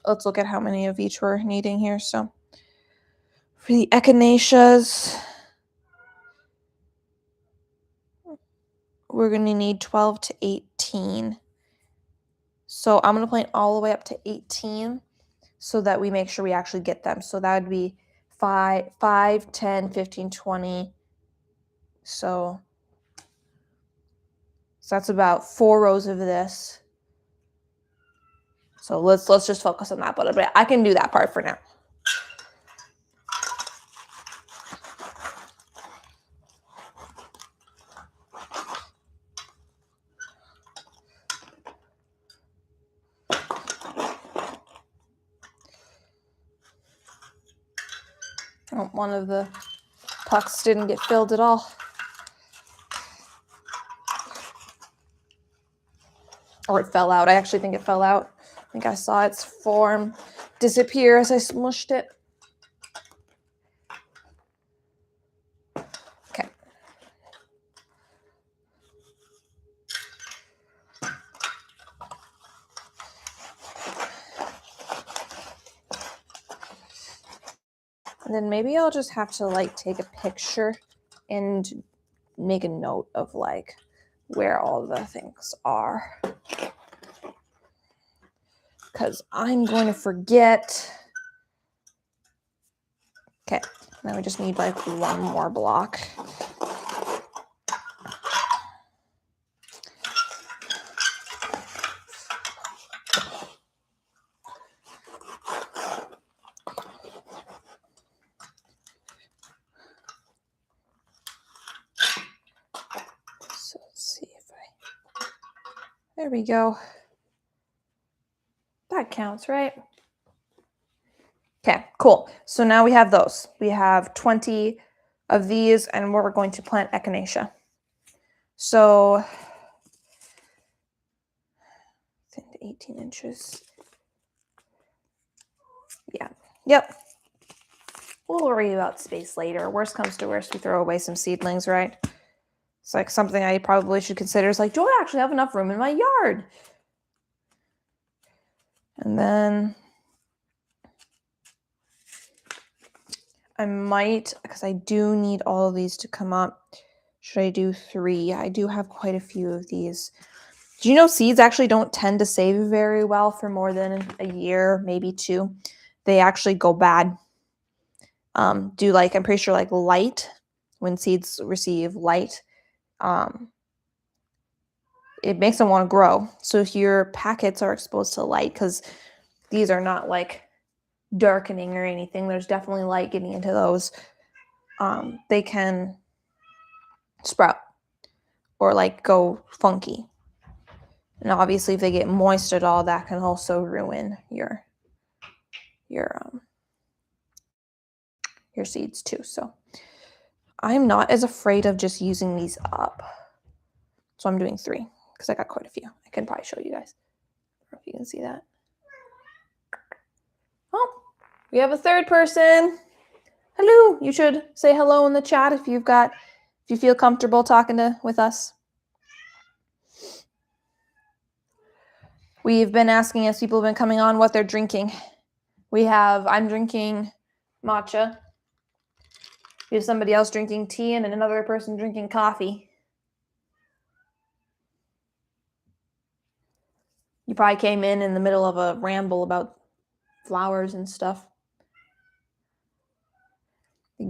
Let's look at how many of each we're needing here. So for the echinaceas, we're going to need 12 to 18. So I'm going to plant all the way up to 18 so that we make sure we actually get them. So that would be 5, 10, 15, 20. So that's about 4 rows of this. So let's just focus on that, but I can do that part for now. Oh, one of the pucks didn't get filled at all. Or it fell out. I actually think it fell out. I think I saw its form disappear as I smushed it. Okay. And then maybe I'll just have to like take a picture and make a note of like where all the things are. Because I'm going to forget. Okay, now we just need like one more block. So let's see if there we go. That counts, right? Okay, cool. So now we have those. We have 20 of these, and we're going to plant echinacea. So 10 to 18 inches. Yeah. Yep. We'll worry about space later. Worst comes to worst, we throw away some seedlings, right? It's like something I probably should consider is like, do I actually have enough room in my yard? And then I might, because I do need all of these to come up. Should I do 3? I do have quite a few of these. Do you know seeds actually don't tend to save very well for more than a year, maybe 2? They actually go bad. I'm pretty sure like light when seeds receive light, it makes them want to grow. So if your packets are exposed to light, because these are not like darkening or anything, there's definitely light getting into those, they can sprout or like go funky. And obviously if they get moist at all, that can also ruin your seeds too. So I'm not as afraid of just using these up. So I'm doing 3 because I got quite a few. I can probably show you guys. I don't know if you can see that. Oh, we have a third person. Hello. You should say hello in the chat if you feel comfortable talking with us. We've been asking, as people have been coming on, what they're drinking. I'm drinking matcha. We have somebody else drinking tea and another person drinking coffee. You probably came in the middle of a ramble about flowers and stuff.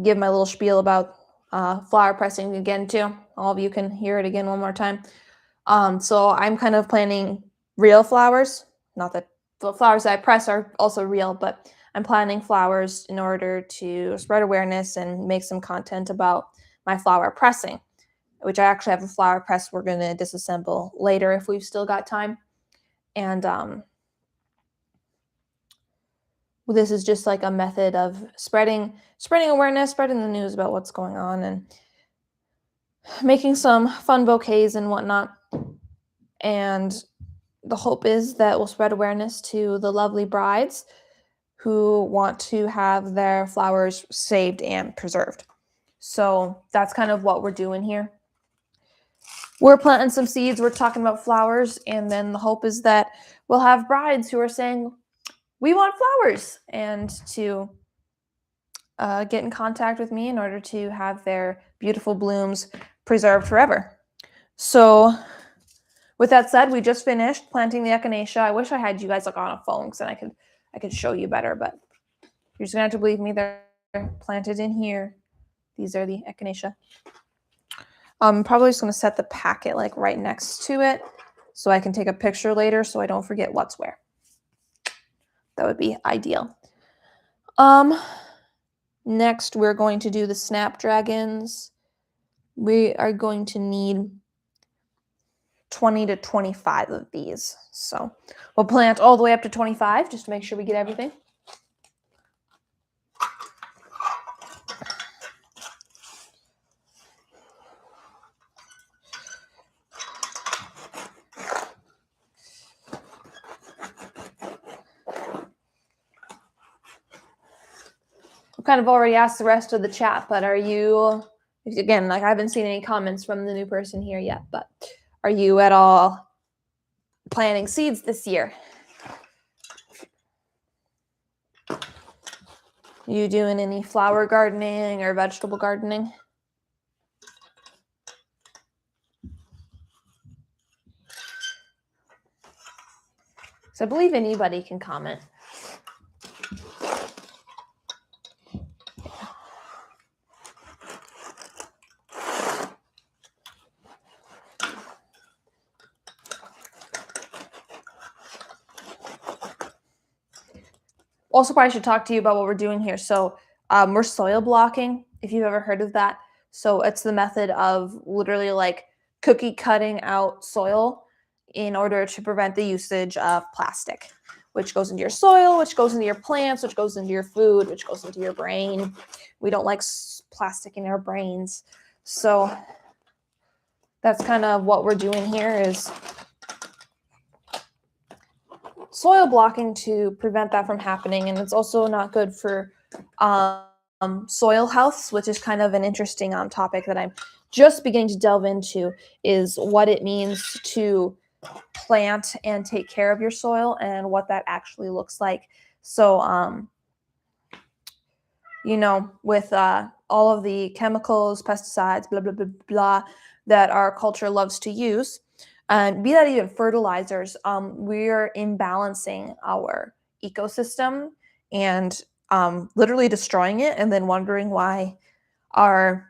Give my little spiel about flower pressing again too. All of you can hear it again one more time. So I'm kind of planning real flowers. Not that the flowers that I press are also real, but I'm planning flowers in order to spread awareness and make some content about my flower pressing, which I actually have a flower press we're going to disassemble later if we've still got time. And this is just like a method of spreading awareness, spreading the news about what's going on, and making some fun bouquets and whatnot. And the hope is that we'll spread awareness to the lovely brides who want to have their flowers saved and preserved. So that's kind of what we're doing here. We're planting some seeds, we're talking about flowers, and then the hope is that we'll have brides who are saying, we want flowers, and to get in contact with me in order to have their beautiful blooms preserved forever. So with that said, we just finished planting the echinacea. I wish I had you guys like on a phone because then I could show you better, but you're just gonna have to believe me, they're planted in here. These are the echinacea. I'm probably just gonna set the packet like right next to it so I can take a picture later so I don't forget what's where. That would be ideal. Next we're going to do the snapdragons. We are going to need 20 to 25 of these. So we'll plant all the way up to 25 just to make sure we get everything. I've kind of already asked the rest of the chat, but are you, again, like I haven't seen any comments from the new person here yet, but are you at all planting seeds this year? You doing any flower gardening or vegetable gardening? So I believe anybody can comment. Also, probably should talk to you about what we're doing here. So we're soil blocking, if you've ever heard of that. So it's the method of literally like cookie cutting out soil in order to prevent the usage of plastic, which goes into your soil, which goes into your plants, which goes into your food, which goes into your brain. We don't like plastic in our brains. So that's kind of what we're doing here is soil blocking to prevent that from happening. And it's also not good for soil health, which is kind of an interesting topic that I'm just beginning to delve into, is what it means to plant and take care of your soil and what that actually looks like. So, you know, with all of the chemicals, pesticides, blah, blah, blah, blah, that our culture loves to use, and be that even fertilizers, we're imbalancing our ecosystem and literally destroying it, and then wondering why our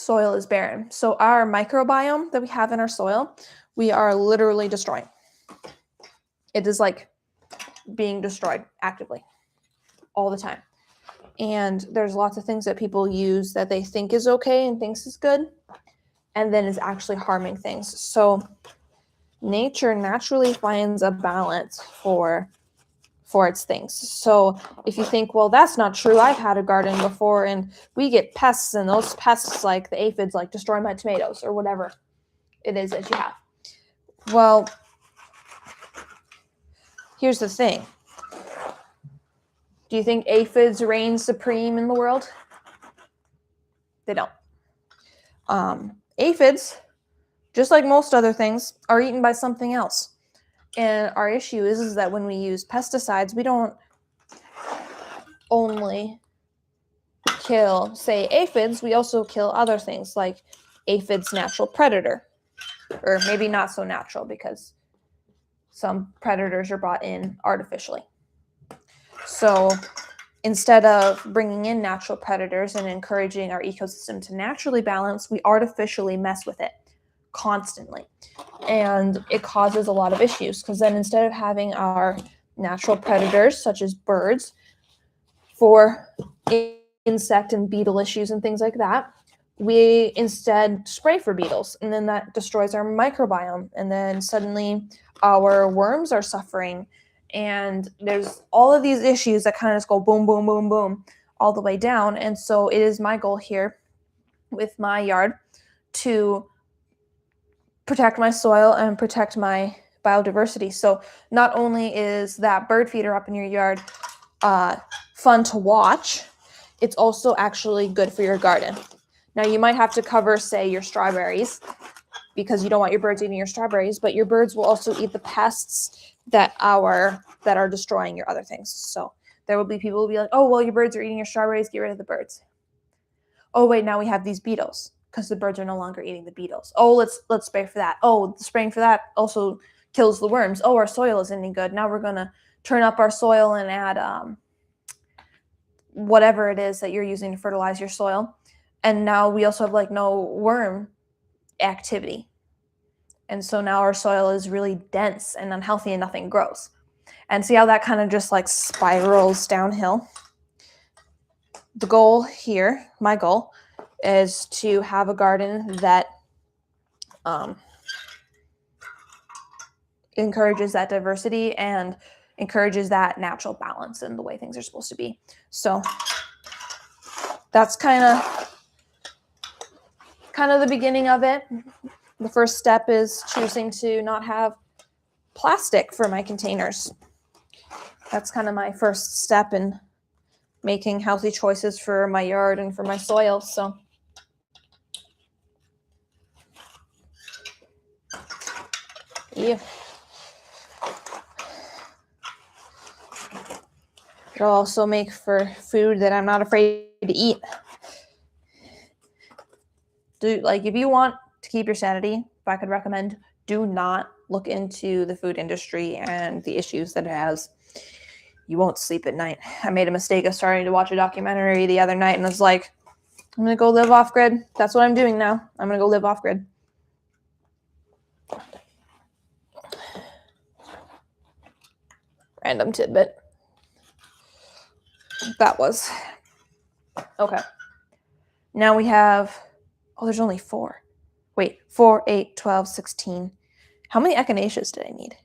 soil is barren. So our microbiome that we have in our soil, we are literally destroying. It is like being destroyed actively all the time. And there's lots of things that people use that they think is okay and thinks is good, and then is actually harming things. So nature naturally finds a balance for its things. So if you think, well, that's not true, I've had a garden before and we get pests, and those pests, like the aphids, like destroy my tomatoes or whatever it is that you have. Well, here's the thing. Do you think aphids reign supreme in the world? They don't. Aphids, just like most other things, are eaten by something else. And our issue is that when we use pesticides, we don't only kill, say, aphids, we also kill other things like aphids' natural predator. Or maybe not so natural, because some predators are brought in artificially. So instead of bringing in natural predators and encouraging our ecosystem to naturally balance, we artificially mess with it constantly. And it causes a lot of issues, because then instead of having our natural predators, such as birds, for insect and beetle issues and things like that, we instead spray for beetles, and then that destroys our microbiome, and then suddenly our worms are suffering, and there's all of these issues that kind of just go boom, boom, boom, boom, all the way down. And so it is my goal here with my yard to protect my soil and protect my biodiversity. So not only is that bird feeder up in your yard fun to watch, it's also actually good for your garden. Now, you might have to cover, say, your strawberries, because you don't want your birds eating your strawberries, but your birds will also eat the pests that are destroying your other things. So there will be people who will be like, oh, well, your birds are eating your strawberries, get rid of the birds. Oh, wait, now we have these beetles, because the birds are no longer eating the beetles. Oh, let's spray for that. Oh, spraying for that also kills the worms. Oh, our soil isn't any good. Now we're going to turn up our soil and add whatever it is that you're using to fertilize your soil. And now we also have like no worm activity. And so now our soil is really dense and unhealthy and nothing grows. And see how that kind of just like spirals downhill? The goal here, my goal, is to have a garden that encourages that diversity and encourages that natural balance in the way things are supposed to be. So that's kind of the beginning of it. The first step is choosing to not have plastic for my containers. That's kind of my first step in making healthy choices for my yard and for my soil. So yeah. It'll also make for food that I'm not afraid to eat. If you want to keep your sanity, if I could recommend, do not look into the food industry and the issues that it has. You won't sleep at night. I made a mistake of starting to watch a documentary the other night and was like, I'm going to go live off grid. That's what I'm doing now. I'm going to go live off grid. Random tidbit. That was. Okay. Now we have, there's only 4. Wait, 4, 8, 12, 16. How many echinaceas did I need?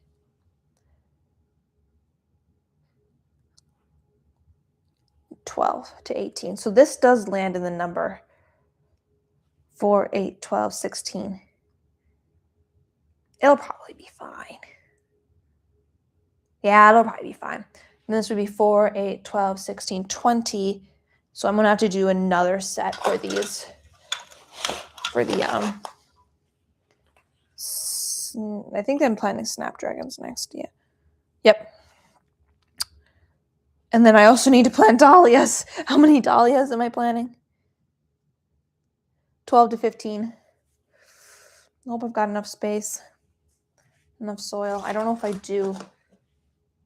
12 to 18. So this does land in the number 4, 8, 12, 16. It'll probably be fine. Yeah, it'll probably be fine. And this would be 4, 8, 12, 16, 20. So I'm going to have to do another set for these. For the, I think I'm planting snapdragons next. Yeah. Yep. And then I also need to plant dahlias. How many dahlias am I planting? 12 to 15. I hope I've got enough space, enough soil. I don't know if I do.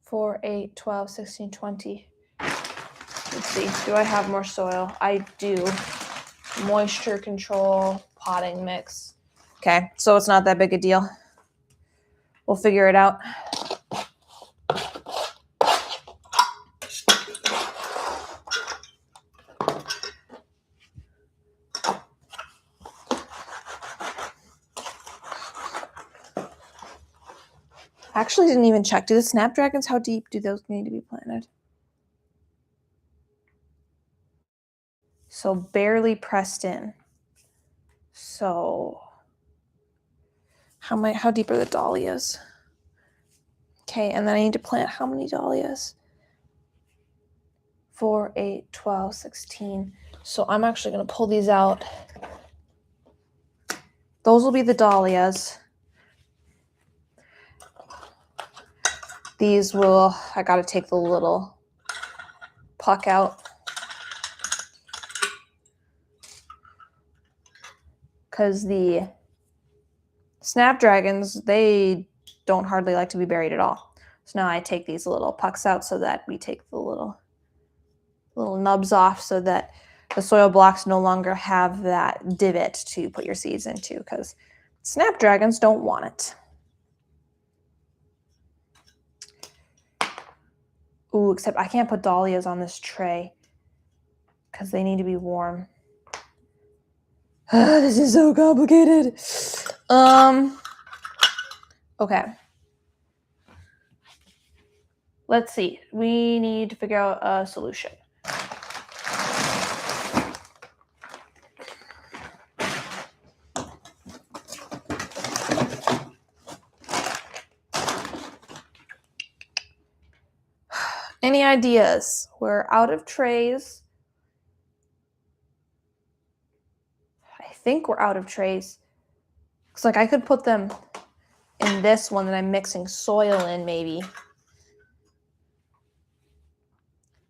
4, 8, 12, 16, 20. Let's see. Do I have more soil? I do. moisture control, potting mix. Okay, so it's not that big a deal. We'll figure it out. I actually didn't even check. Do the snapdragons, how deep do those need to be planted? So barely pressed in. So how deep are the dahlias? Okay, and then I need to plant how many dahlias? 4, 8, 12, 16. So I'm actually going to pull these out. Those will be the dahlias. These will, I got to take the little puck out. Because the snapdragons, they don't hardly like to be buried at all. So now I take these little pucks out so that we take the little nubs off so that the soil blocks no longer have that divot to put your seeds into, because snapdragons don't want it. Ooh, except I can't put dahlias on this tray because they need to be warm. This is so complicated. Okay. Let's see. We need to figure out a solution. Any ideas? We're out of trays. I think we're out of trays. Looks like I could put them in this one that I'm mixing soil in, maybe.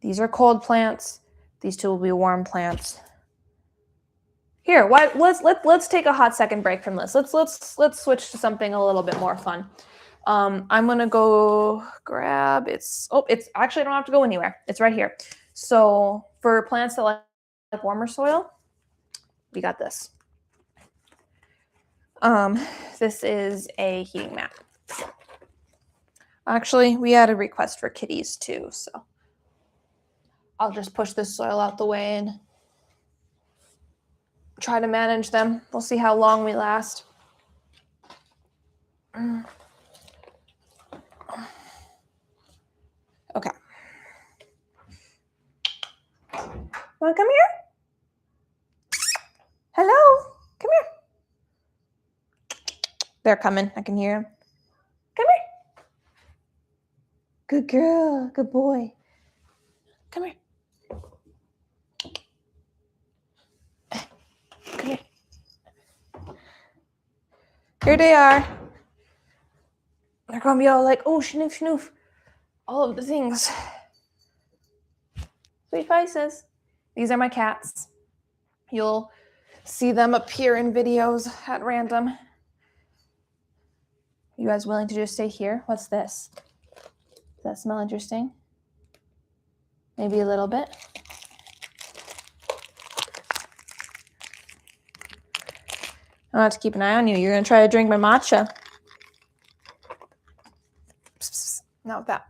These are cold plants. These two will be warm plants. Here, let's take a hot second break from this. Let's switch to something a little bit more fun. I'm gonna go grab it's actually I don't have to go anywhere. It's right here. So for plants that like warmer soil, we got this. This is a heating mat. Actually, we had a request for kitties too, so I'll just push this soil out the way and try to manage them. We'll see how long we last. Okay. Wanna come here? Hello? Come here. They're coming. I can hear them. Come here. Good girl. Good boy. Come here. Come here. Here they are. They're going to be all like, oh, schnoof, schnoof. All of the things. Sweet faces. These are my cats. You'll see them appear in videos at random. You guys willing to just stay here? What's this? Does that smell interesting? Maybe a little bit. I'll have to keep an eye on you. You're going to try to drink my matcha. Not with that.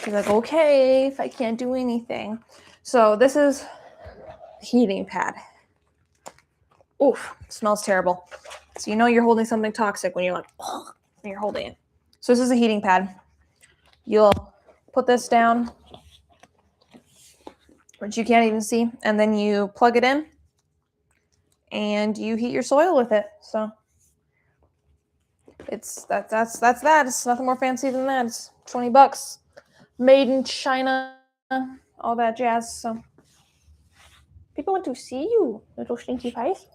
She's like, okay, if I can't do anything. So this is a heating pad. Oof, smells terrible. So you know you're holding something toxic when you're like, oh, when you're holding it. So this is a heating pad. You'll put this down, which you can't even see, and then you plug it in and you heat your soil with it. So it's that's that. It's nothing more fancy than that. It's $20. Made in China, all that jazz. So people want to see you, little stinky face.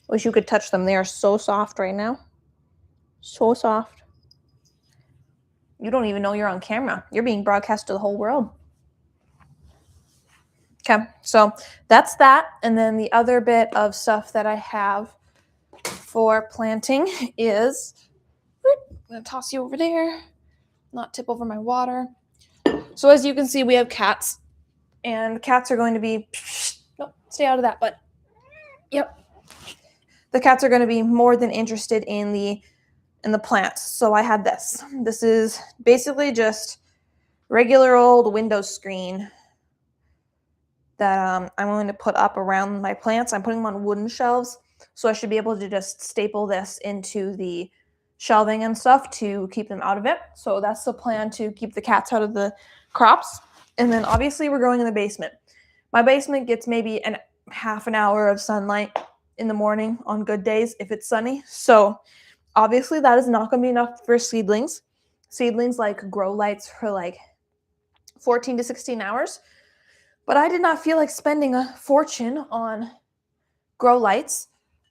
Wish you could touch them. They are so soft right now. So soft. You don't even know you're on camera. You're being broadcast to the whole world. Okay, so that's that. And then the other bit of stuff that I have for planting is, I'm going to toss you over there. not tip over my water. So as you can see, we have cats, and cats are going to be, nope, stay out of that, but yep. The cats are going to be more than interested in the plants. So I had this. This is basically just regular old window screen that I'm going to put up around my plants. I'm putting them on wooden shelves, so I should be able to just staple this into the shelving and stuff to keep them out of it. So that's the plan, to keep the cats out of the crops. And then obviously we're going in the basement. My basement gets maybe half an hour of sunlight in the morning on good days if it's sunny. So obviously that is not going to be enough for seedlings. Seedlings like grow lights for like 14 to 16 hours. But I did not feel like spending a fortune on grow lights.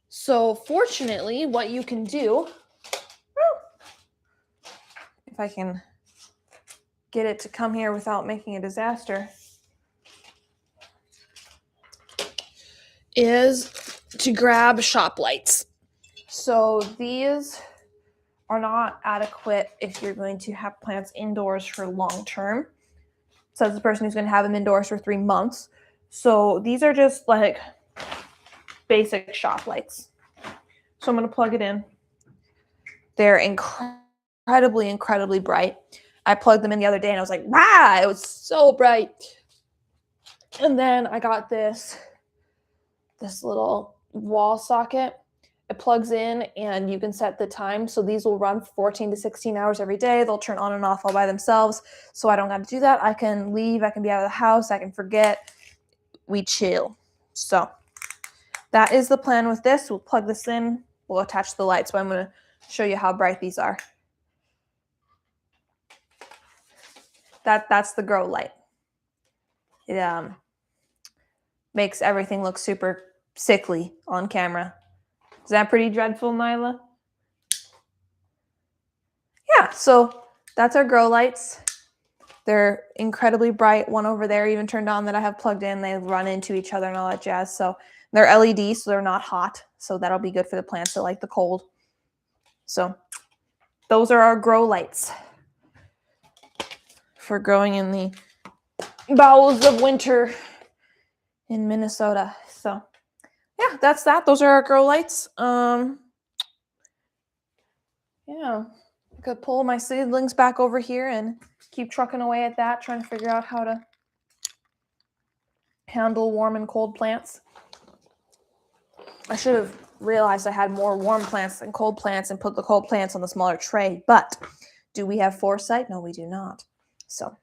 So fortunately, what you can do, if I can get it to come here without making a disaster, is to grab shop lights. So these are not adequate if you're going to have plants indoors for long term. Says the person who's going to have them indoors for 3 months. So these are just like basic shop lights. So I'm going to plug it in. They're incredibly bright. I plugged them in the other day and I was like, wow, it was so bright. And then I got this little wall socket. It plugs in and you can set the time. So these will run 14 to 16 hours every day. They'll turn on and off all by themselves. So I don't got to do that. I can leave. I can be out of the house. I can forget. We chill. So that is the plan with this. We'll plug this in. We'll attach the lights. So I'm going to show you how bright these are. That's the grow light. It makes everything look super sickly on camera. Is that pretty dreadful, Nyla? Yeah, so that's our grow lights. They're incredibly bright. One over there even turned on that I have plugged in. They run into each other and all that jazz. So they're LED, so they're not hot. So that'll be good for the plants that like the cold. So those are our grow lights for growing in the bowels of winter in Minnesota. So yeah, that's that. Those are our grow lights. Yeah, I could pull my seedlings back over here and keep trucking away at that, trying to figure out how to handle warm and cold plants. I should have realized I had more warm plants than cold plants and put the cold plants on the smaller tray, but do we have foresight? No, we do not. So,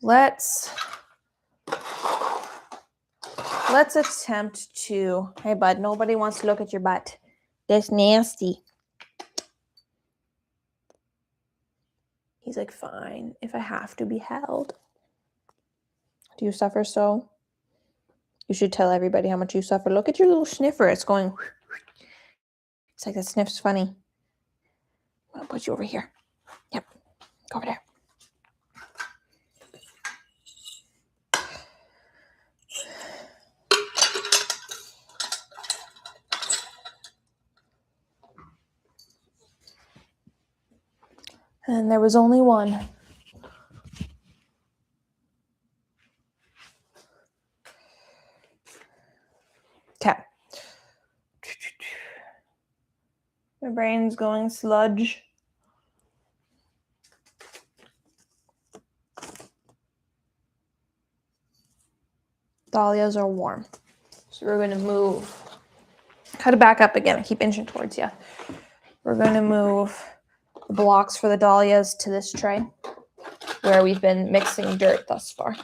let's attempt to, hey bud, nobody wants to look at your butt. That's nasty. He's like, fine, if I have to be held. Do you suffer so? You should tell everybody how much you suffer. Look at your little sniffer. It's going. It's like that sniff's funny. I'll put you over here. Yep. Go over there. And there was only one. Okay. My brain's going sludge. Dahlias are warm. So we're going to move. Cut it back up again. I keep inching towards you. We're going to move the blocks for the dahlias to this tray where we've been mixing dirt thus far.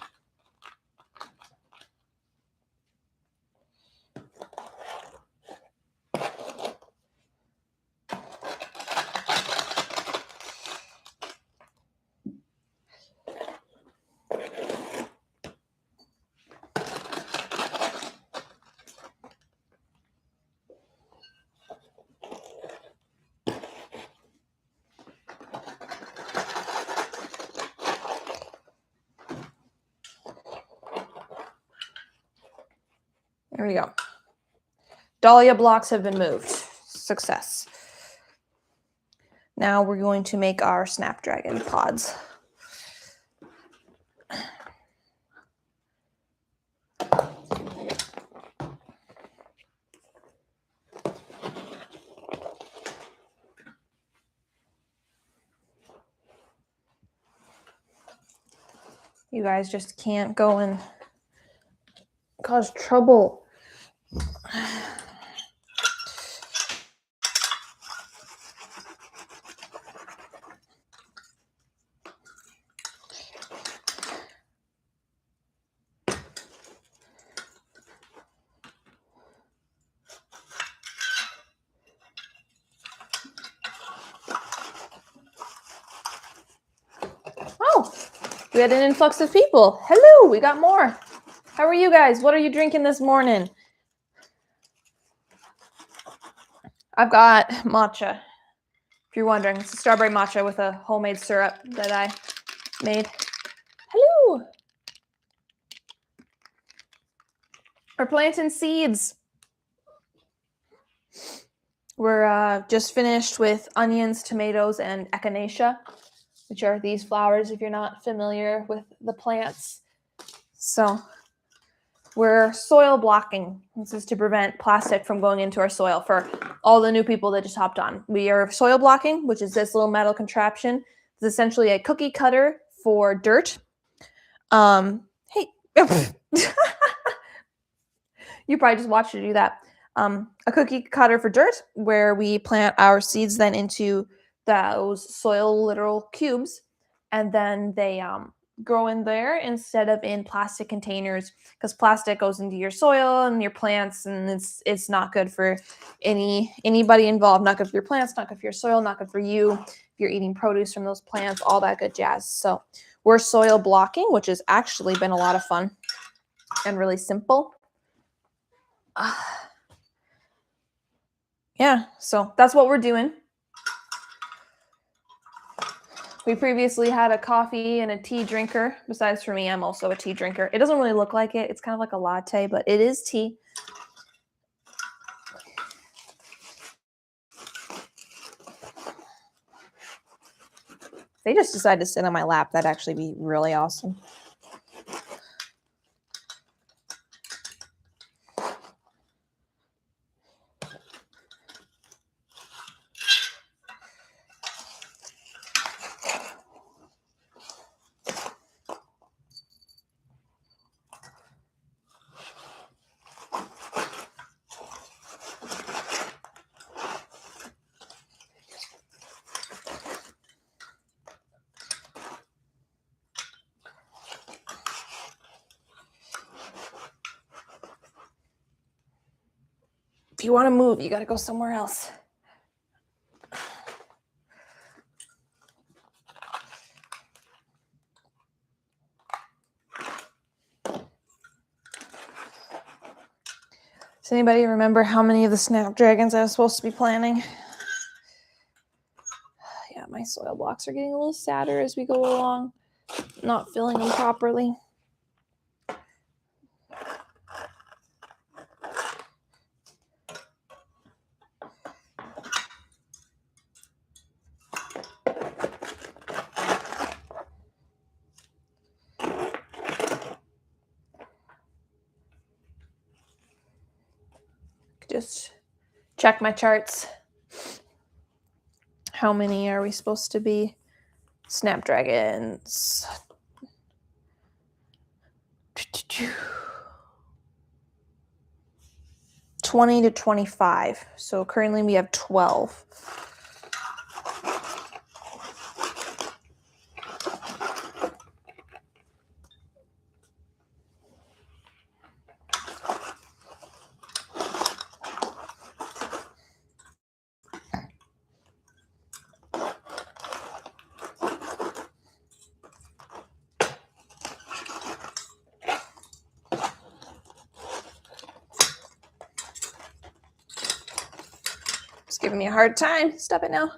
There we go. Dahlia blocks have been moved. Success. Now we're going to make our snapdragon pods. You guys just can't go and cause trouble. Oh, we had an influx of people. Hello, we got more. How are you guys? What are you drinking this morning? I've got matcha. If you're wondering, it's a strawberry matcha with a homemade syrup that I made. Hello. We're planting seeds. We're just finished with onions, tomatoes, and echinacea, which are these flowers if you're not familiar with the plants. So we're soil blocking. This is to prevent plastic from going into our soil for all the new people that just hopped on. We are soil blocking, which is this little metal contraption. It's essentially a cookie cutter for dirt. Hey. You probably just watched it do that. A cookie cutter for dirt where we plant our seeds then into those soil literal cubes, and then they grow in there instead of in plastic containers, because plastic goes into your soil and your plants, and it's not good for anybody involved. Not good for your plants, not good for your soil, not good for you if you're eating produce from those plants, all that good jazz. So we're soil blocking, which has actually been a lot of fun and really simple. Yeah, so that's what we're doing. We previously had a coffee and a tea drinker. Besides for me, I'm also a tea drinker. It doesn't really look like it. It's kind of like a latte, but it is tea. If they just decide to sit on my lap, that'd actually be really awesome. If you want to move, you got to go somewhere else. Does anybody remember how many of the snapdragons I was supposed to be planting? Yeah, my soil blocks are getting a little sadder as we go along. Not filling them properly. Just check my charts. How many are we supposed to be? Snapdragons. 20 to 25. So currently we have 12. It's giving me a hard time. Stop it now.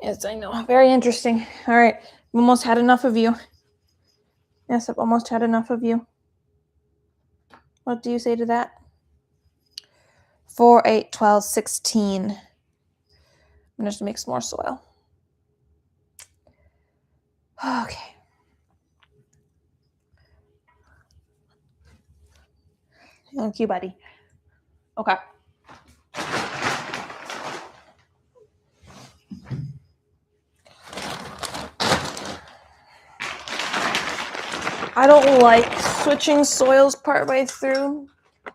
Yes, I know. Very interesting. All right. I've almost had enough of you. Yes, I've almost had enough of you. What do you say to that? 4, 8, 12, 16. I'm just gonna make some more soil. Okay. Thank you, buddy. Okay. I don't like switching soils partway through.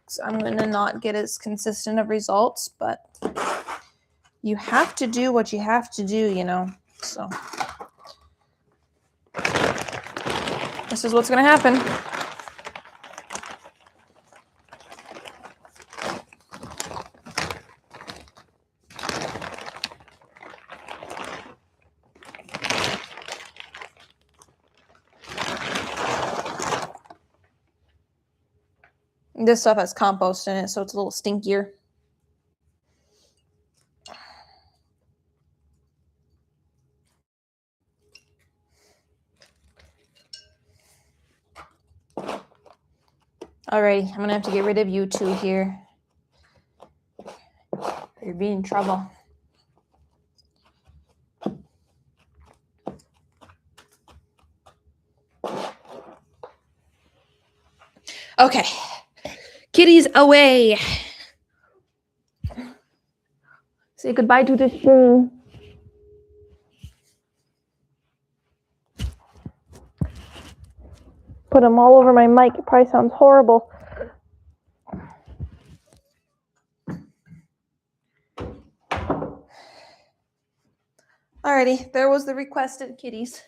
So I'm going to not get as consistent of results, but you have to do what you have to do, you know. So this is what's going to happen. This stuff has compost in it, so it's a little stinkier. Alrighty, I'm gonna have to get rid of you two here. You're being in trouble. Okay, kitties away. Say goodbye to the stream. Put them all over my mic. It probably sounds horrible. Alrighty, there was the requested kitties.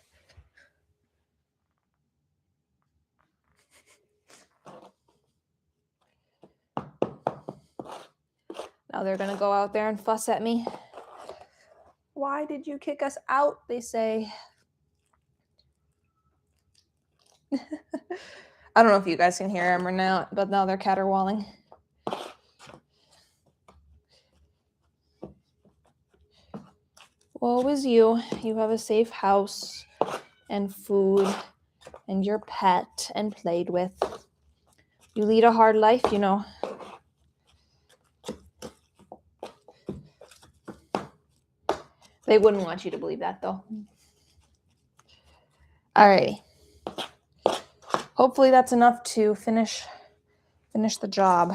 Now they're gonna go out there and fuss at me. Why did you kick us out? They say. I don't know if you guys can hear them or not, but now they're caterwauling. Woe is you. You have a safe house and food and your pet and played with. You lead a hard life, you know. They wouldn't want you to believe that, though. Alrighty. Hopefully that's enough to finish the job.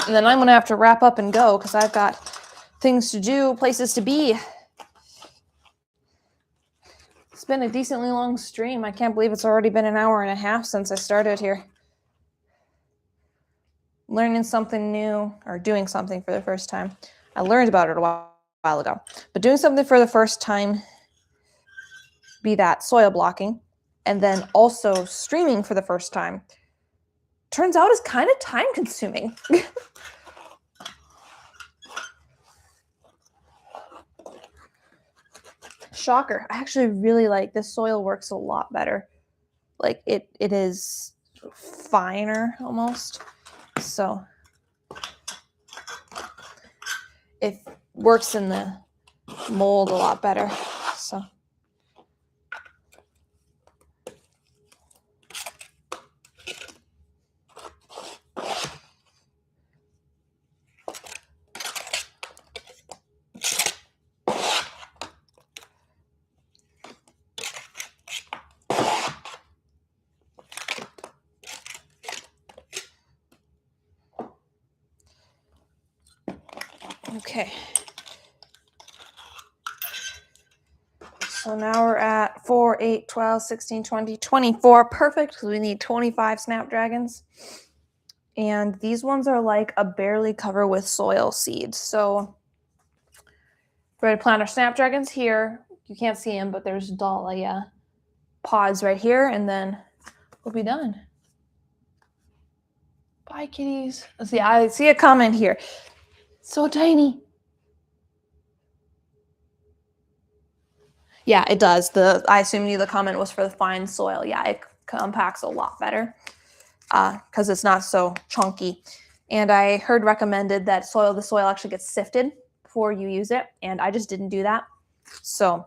And then I'm going to have to wrap up and go because I've got things to do, places to be. It's been a decently long stream. I can't believe it's already been an hour and a half since I started here. Learning something new or doing something for the first time. I learned about it a while ago. But doing something for the first time, be that soil blocking, and then also streaming for the first time, turns out is kind of time consuming. Shocker. I actually really like this soil works a lot better. Like it is finer almost. So it works in the mold a lot better. So okay. So now we're at 4, 8, 12, 16, 20, 24. Perfect, because we need 25 snapdragons. And these ones are like a barely cover with soil seed. So we're going to plant our snapdragons here. You can't see them, but there's dahlia pods right here, and then we'll be done. Bye, kitties. Let's see, I see a comment here. So tiny. Yeah, it does. I assume the comment was for the fine soil. Yeah, it compacts a lot better because it's not so chunky. And I heard recommended that the soil actually gets sifted before you use it, and I just didn't do that. So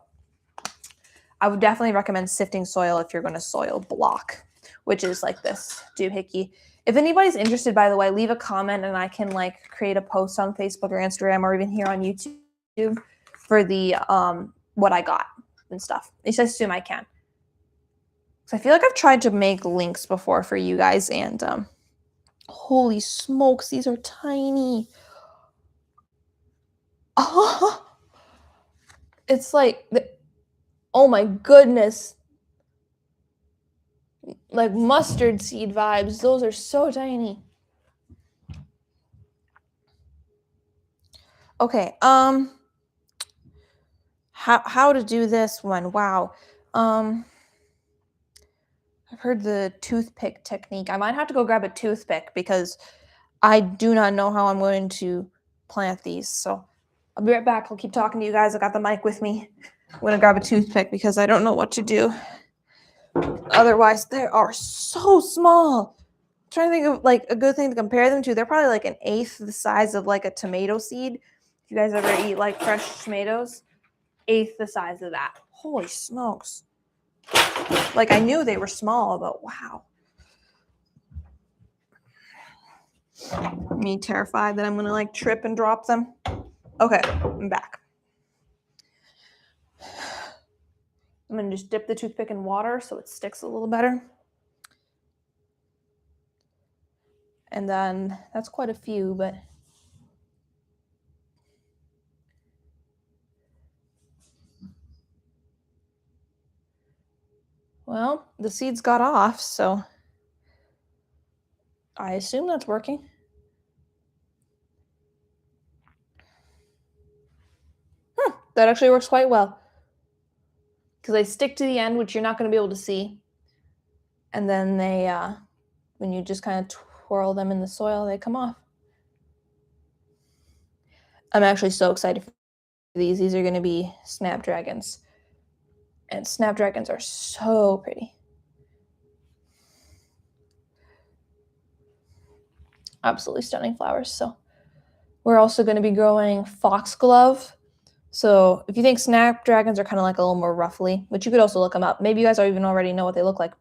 I would definitely recommend sifting soil if you're going to soil block, which is like this doohickey. If anybody's interested, by the way, leave a comment and I can like create a post on Facebook or Instagram or even here on YouTube for the what I got and stuff. At least I assume I can. So I feel like I've tried to make links before for you guys, and holy smokes, these are tiny. Oh, it's like, oh my goodness. Like mustard seed vibes. Those are so tiny. Okay, how to do this one? Wow. I've heard the toothpick technique. I might have to go grab a toothpick because I do not know how I'm going to plant these. So I'll be right back. I'll keep talking to you guys. I got the mic with me. I'm going to grab a toothpick because I don't know what to do. Otherwise, they are so small. I'm trying to think of like a good thing to compare them to. They're probably like an eighth the size of like a tomato seed. If you guys ever eat like fresh tomatoes, eighth the size of that. Holy smokes. Like I knew they were small, but wow. Me terrified that I'm going to like trip and drop them. Okay, I'm back. I'm going to just dip the toothpick in water so it sticks a little better. And then that's quite a few, but well, the seeds got off, so I assume that's working. That actually works quite well. Because they stick to the end, which you're not going to be able to see. And then they, when you just kind of twirl them in the soil, they come off. I'm actually so excited for these. These are going to be snapdragons. And snapdragons are so pretty. Absolutely stunning flowers. So we're also going to be growing foxglove. So if you think snapdragons are kind of like a little more ruffly, but you could also look them up. Maybe you guys even already know what they look like.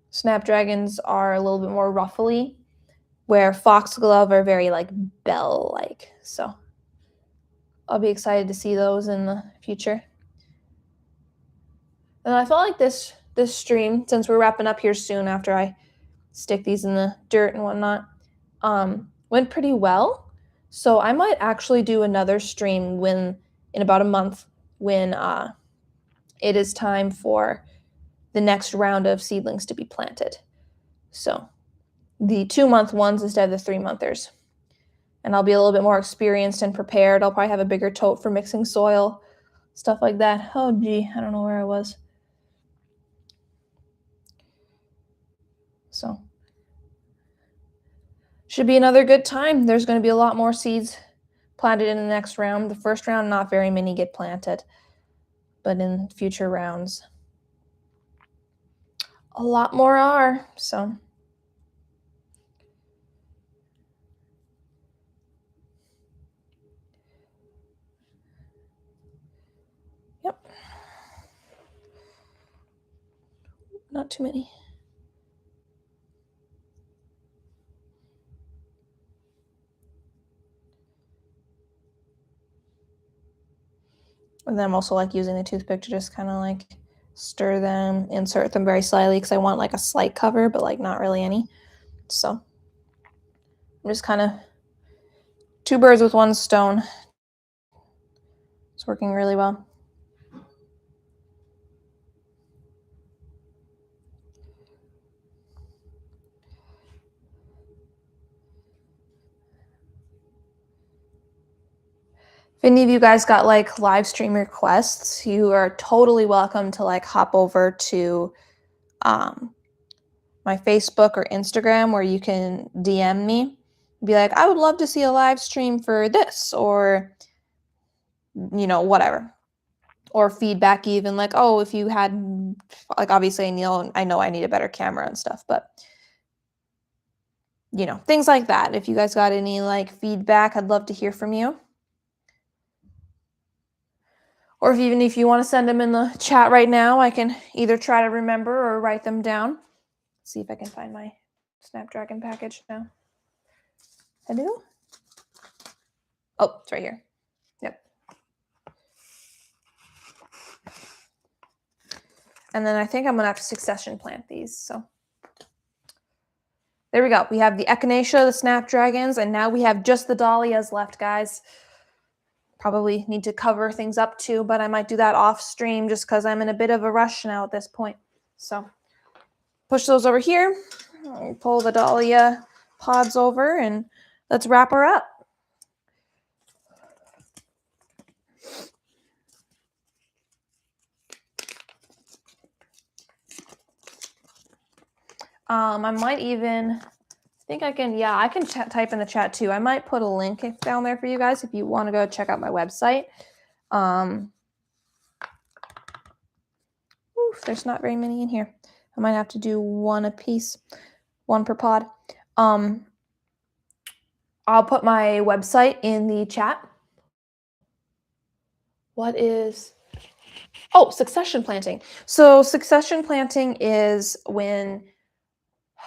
Snapdragons are a little bit more ruffly, where foxglove are very like bell-like. So I'll be excited to see those in the future. And I felt like this stream, since we're wrapping up here soon after I stick these in the dirt and whatnot, went pretty well. So I might actually do another stream in about a month when it is time for the next round of seedlings to be planted. So the 2-month ones instead of the 3-monthers. And I'll be a little bit more experienced and prepared. I'll probably have a bigger tote for mixing soil, stuff like that. Oh, gee, I don't know where I was. So should be another good time. There's going to be a lot more seeds planted in the next round. The first round, not very many get planted, but in future rounds, a lot more are. So yep, not too many. And then I'm also like using the toothpick to just kind of like stir them, insert them very slightly because I want like a slight cover, but like not really any. So I'm just kind of 2 birds with 1 stone. It's working really well. If any of you guys got like live stream requests, you are totally welcome to like hop over to my Facebook or Instagram where you can DM me. Be like, I would love to see a live stream for this, or you know, whatever. Or feedback even like, oh, if you had like obviously I know I need a better camera and stuff, but you know, things like that. If you guys got any like feedback, I'd love to hear from you. Or even if you want to send them in the chat right now, I can either try to remember or write them down. Let's see if I can find my Snapdragon package now. Hello? Oh, it's right here. Yep. And then I think I'm going to have to succession plant these. So there we go. We have the echinacea, the snapdragons, and now we have just the dahlias left, guys. Probably need to cover things up too, but I might do that off stream just because I'm in a bit of a rush now at this point. So push those over here, pull the dahlia pods over, and let's wrap her up. I might even think I can, yeah, I can type in the chat too. I might put a link down there for you guys if you want to go check out my website. There's not very many in here. I might have to do one a piece, one per pod. I'll put my website in the chat. What is, oh, succession planting. So succession planting is when,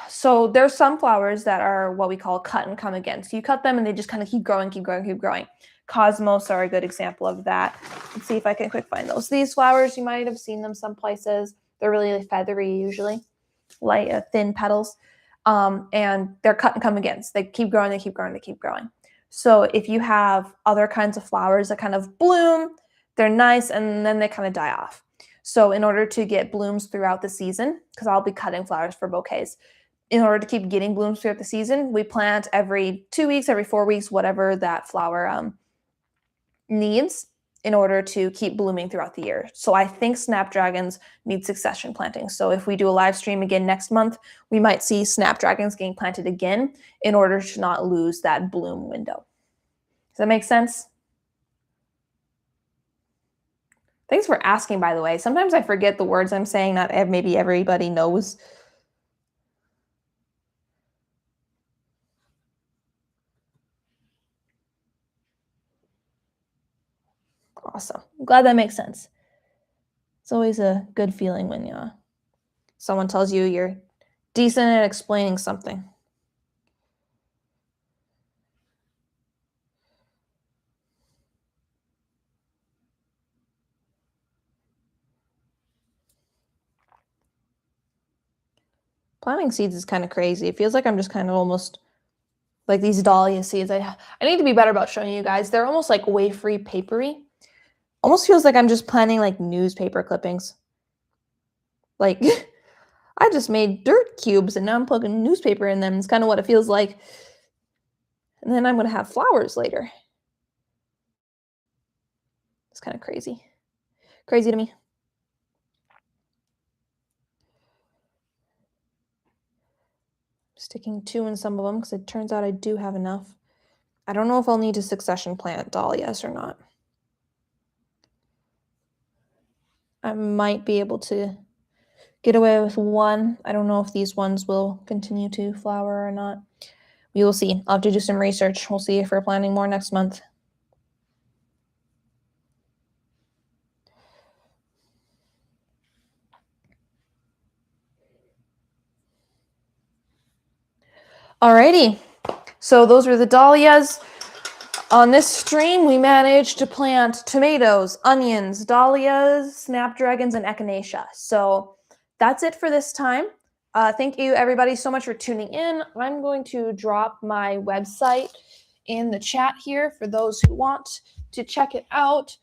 so there's some flowers that are what we call cut and come again. So you cut them and they just kind of keep growing, keep growing, keep growing. Cosmos are a good example of that. Let's see if I can quick find those. These flowers, you might have seen them some places. They're really feathery usually, light, thin petals. And they're cut and come again. So they keep growing, they keep growing, they keep growing. So if you have other kinds of flowers that kind of bloom, they're nice, and then they kind of die off. So in order to get blooms throughout the season, because I'll be cutting flowers for bouquets, in order to keep getting blooms throughout the season, we plant every 2 weeks, every 4 weeks, whatever that flower needs in order to keep blooming throughout the year. So I think snapdragons need succession planting. So if we do a live stream again next month, we might see snapdragons getting planted again in order to not lose that bloom window. Does that make sense? Thanks for asking, by the way. Sometimes I forget the words I'm saying. Not maybe everybody knows. Awesome. I'm glad that makes sense. It's always a good feeling when someone tells you you're decent at explaining something. Planting seeds is kind of crazy. It feels like I'm just kind of almost like these dahlia seeds. I need to be better about showing you guys. They're almost like wafery papery. Almost feels like I'm just planting like newspaper clippings. Like I just made dirt cubes and now I'm plugging newspaper in them. It's kind of what it feels like. And then I'm going to have flowers later. It's kind of crazy. Crazy to me. Sticking 2 in some of them because it turns out I do have enough. I don't know if I'll need to succession plant dahlias or not. I might be able to get away with 1. I don't know if these ones will continue to flower or not. We will see. I'll have to do some research. We'll see if we're planting more next month. Alrighty. So those were the dahlias. On this stream, we managed to plant tomatoes, onions, dahlias, snapdragons, and echinacea. So that's it for this time. Thank you, everybody, so much for tuning in. I'm going to drop my website in the chat here for those who want to check it out.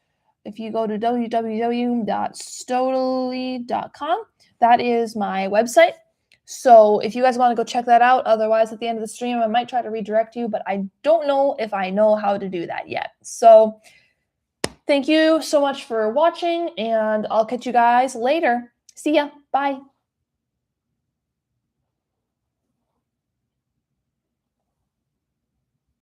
If you go to www.stotally.com, that is my website. So if you guys want to go check that out, otherwise at the end of the stream, I might try to redirect you, but I don't know if I know how to do that yet. So thank you so much for watching, and I'll catch you guys later. See ya. Bye.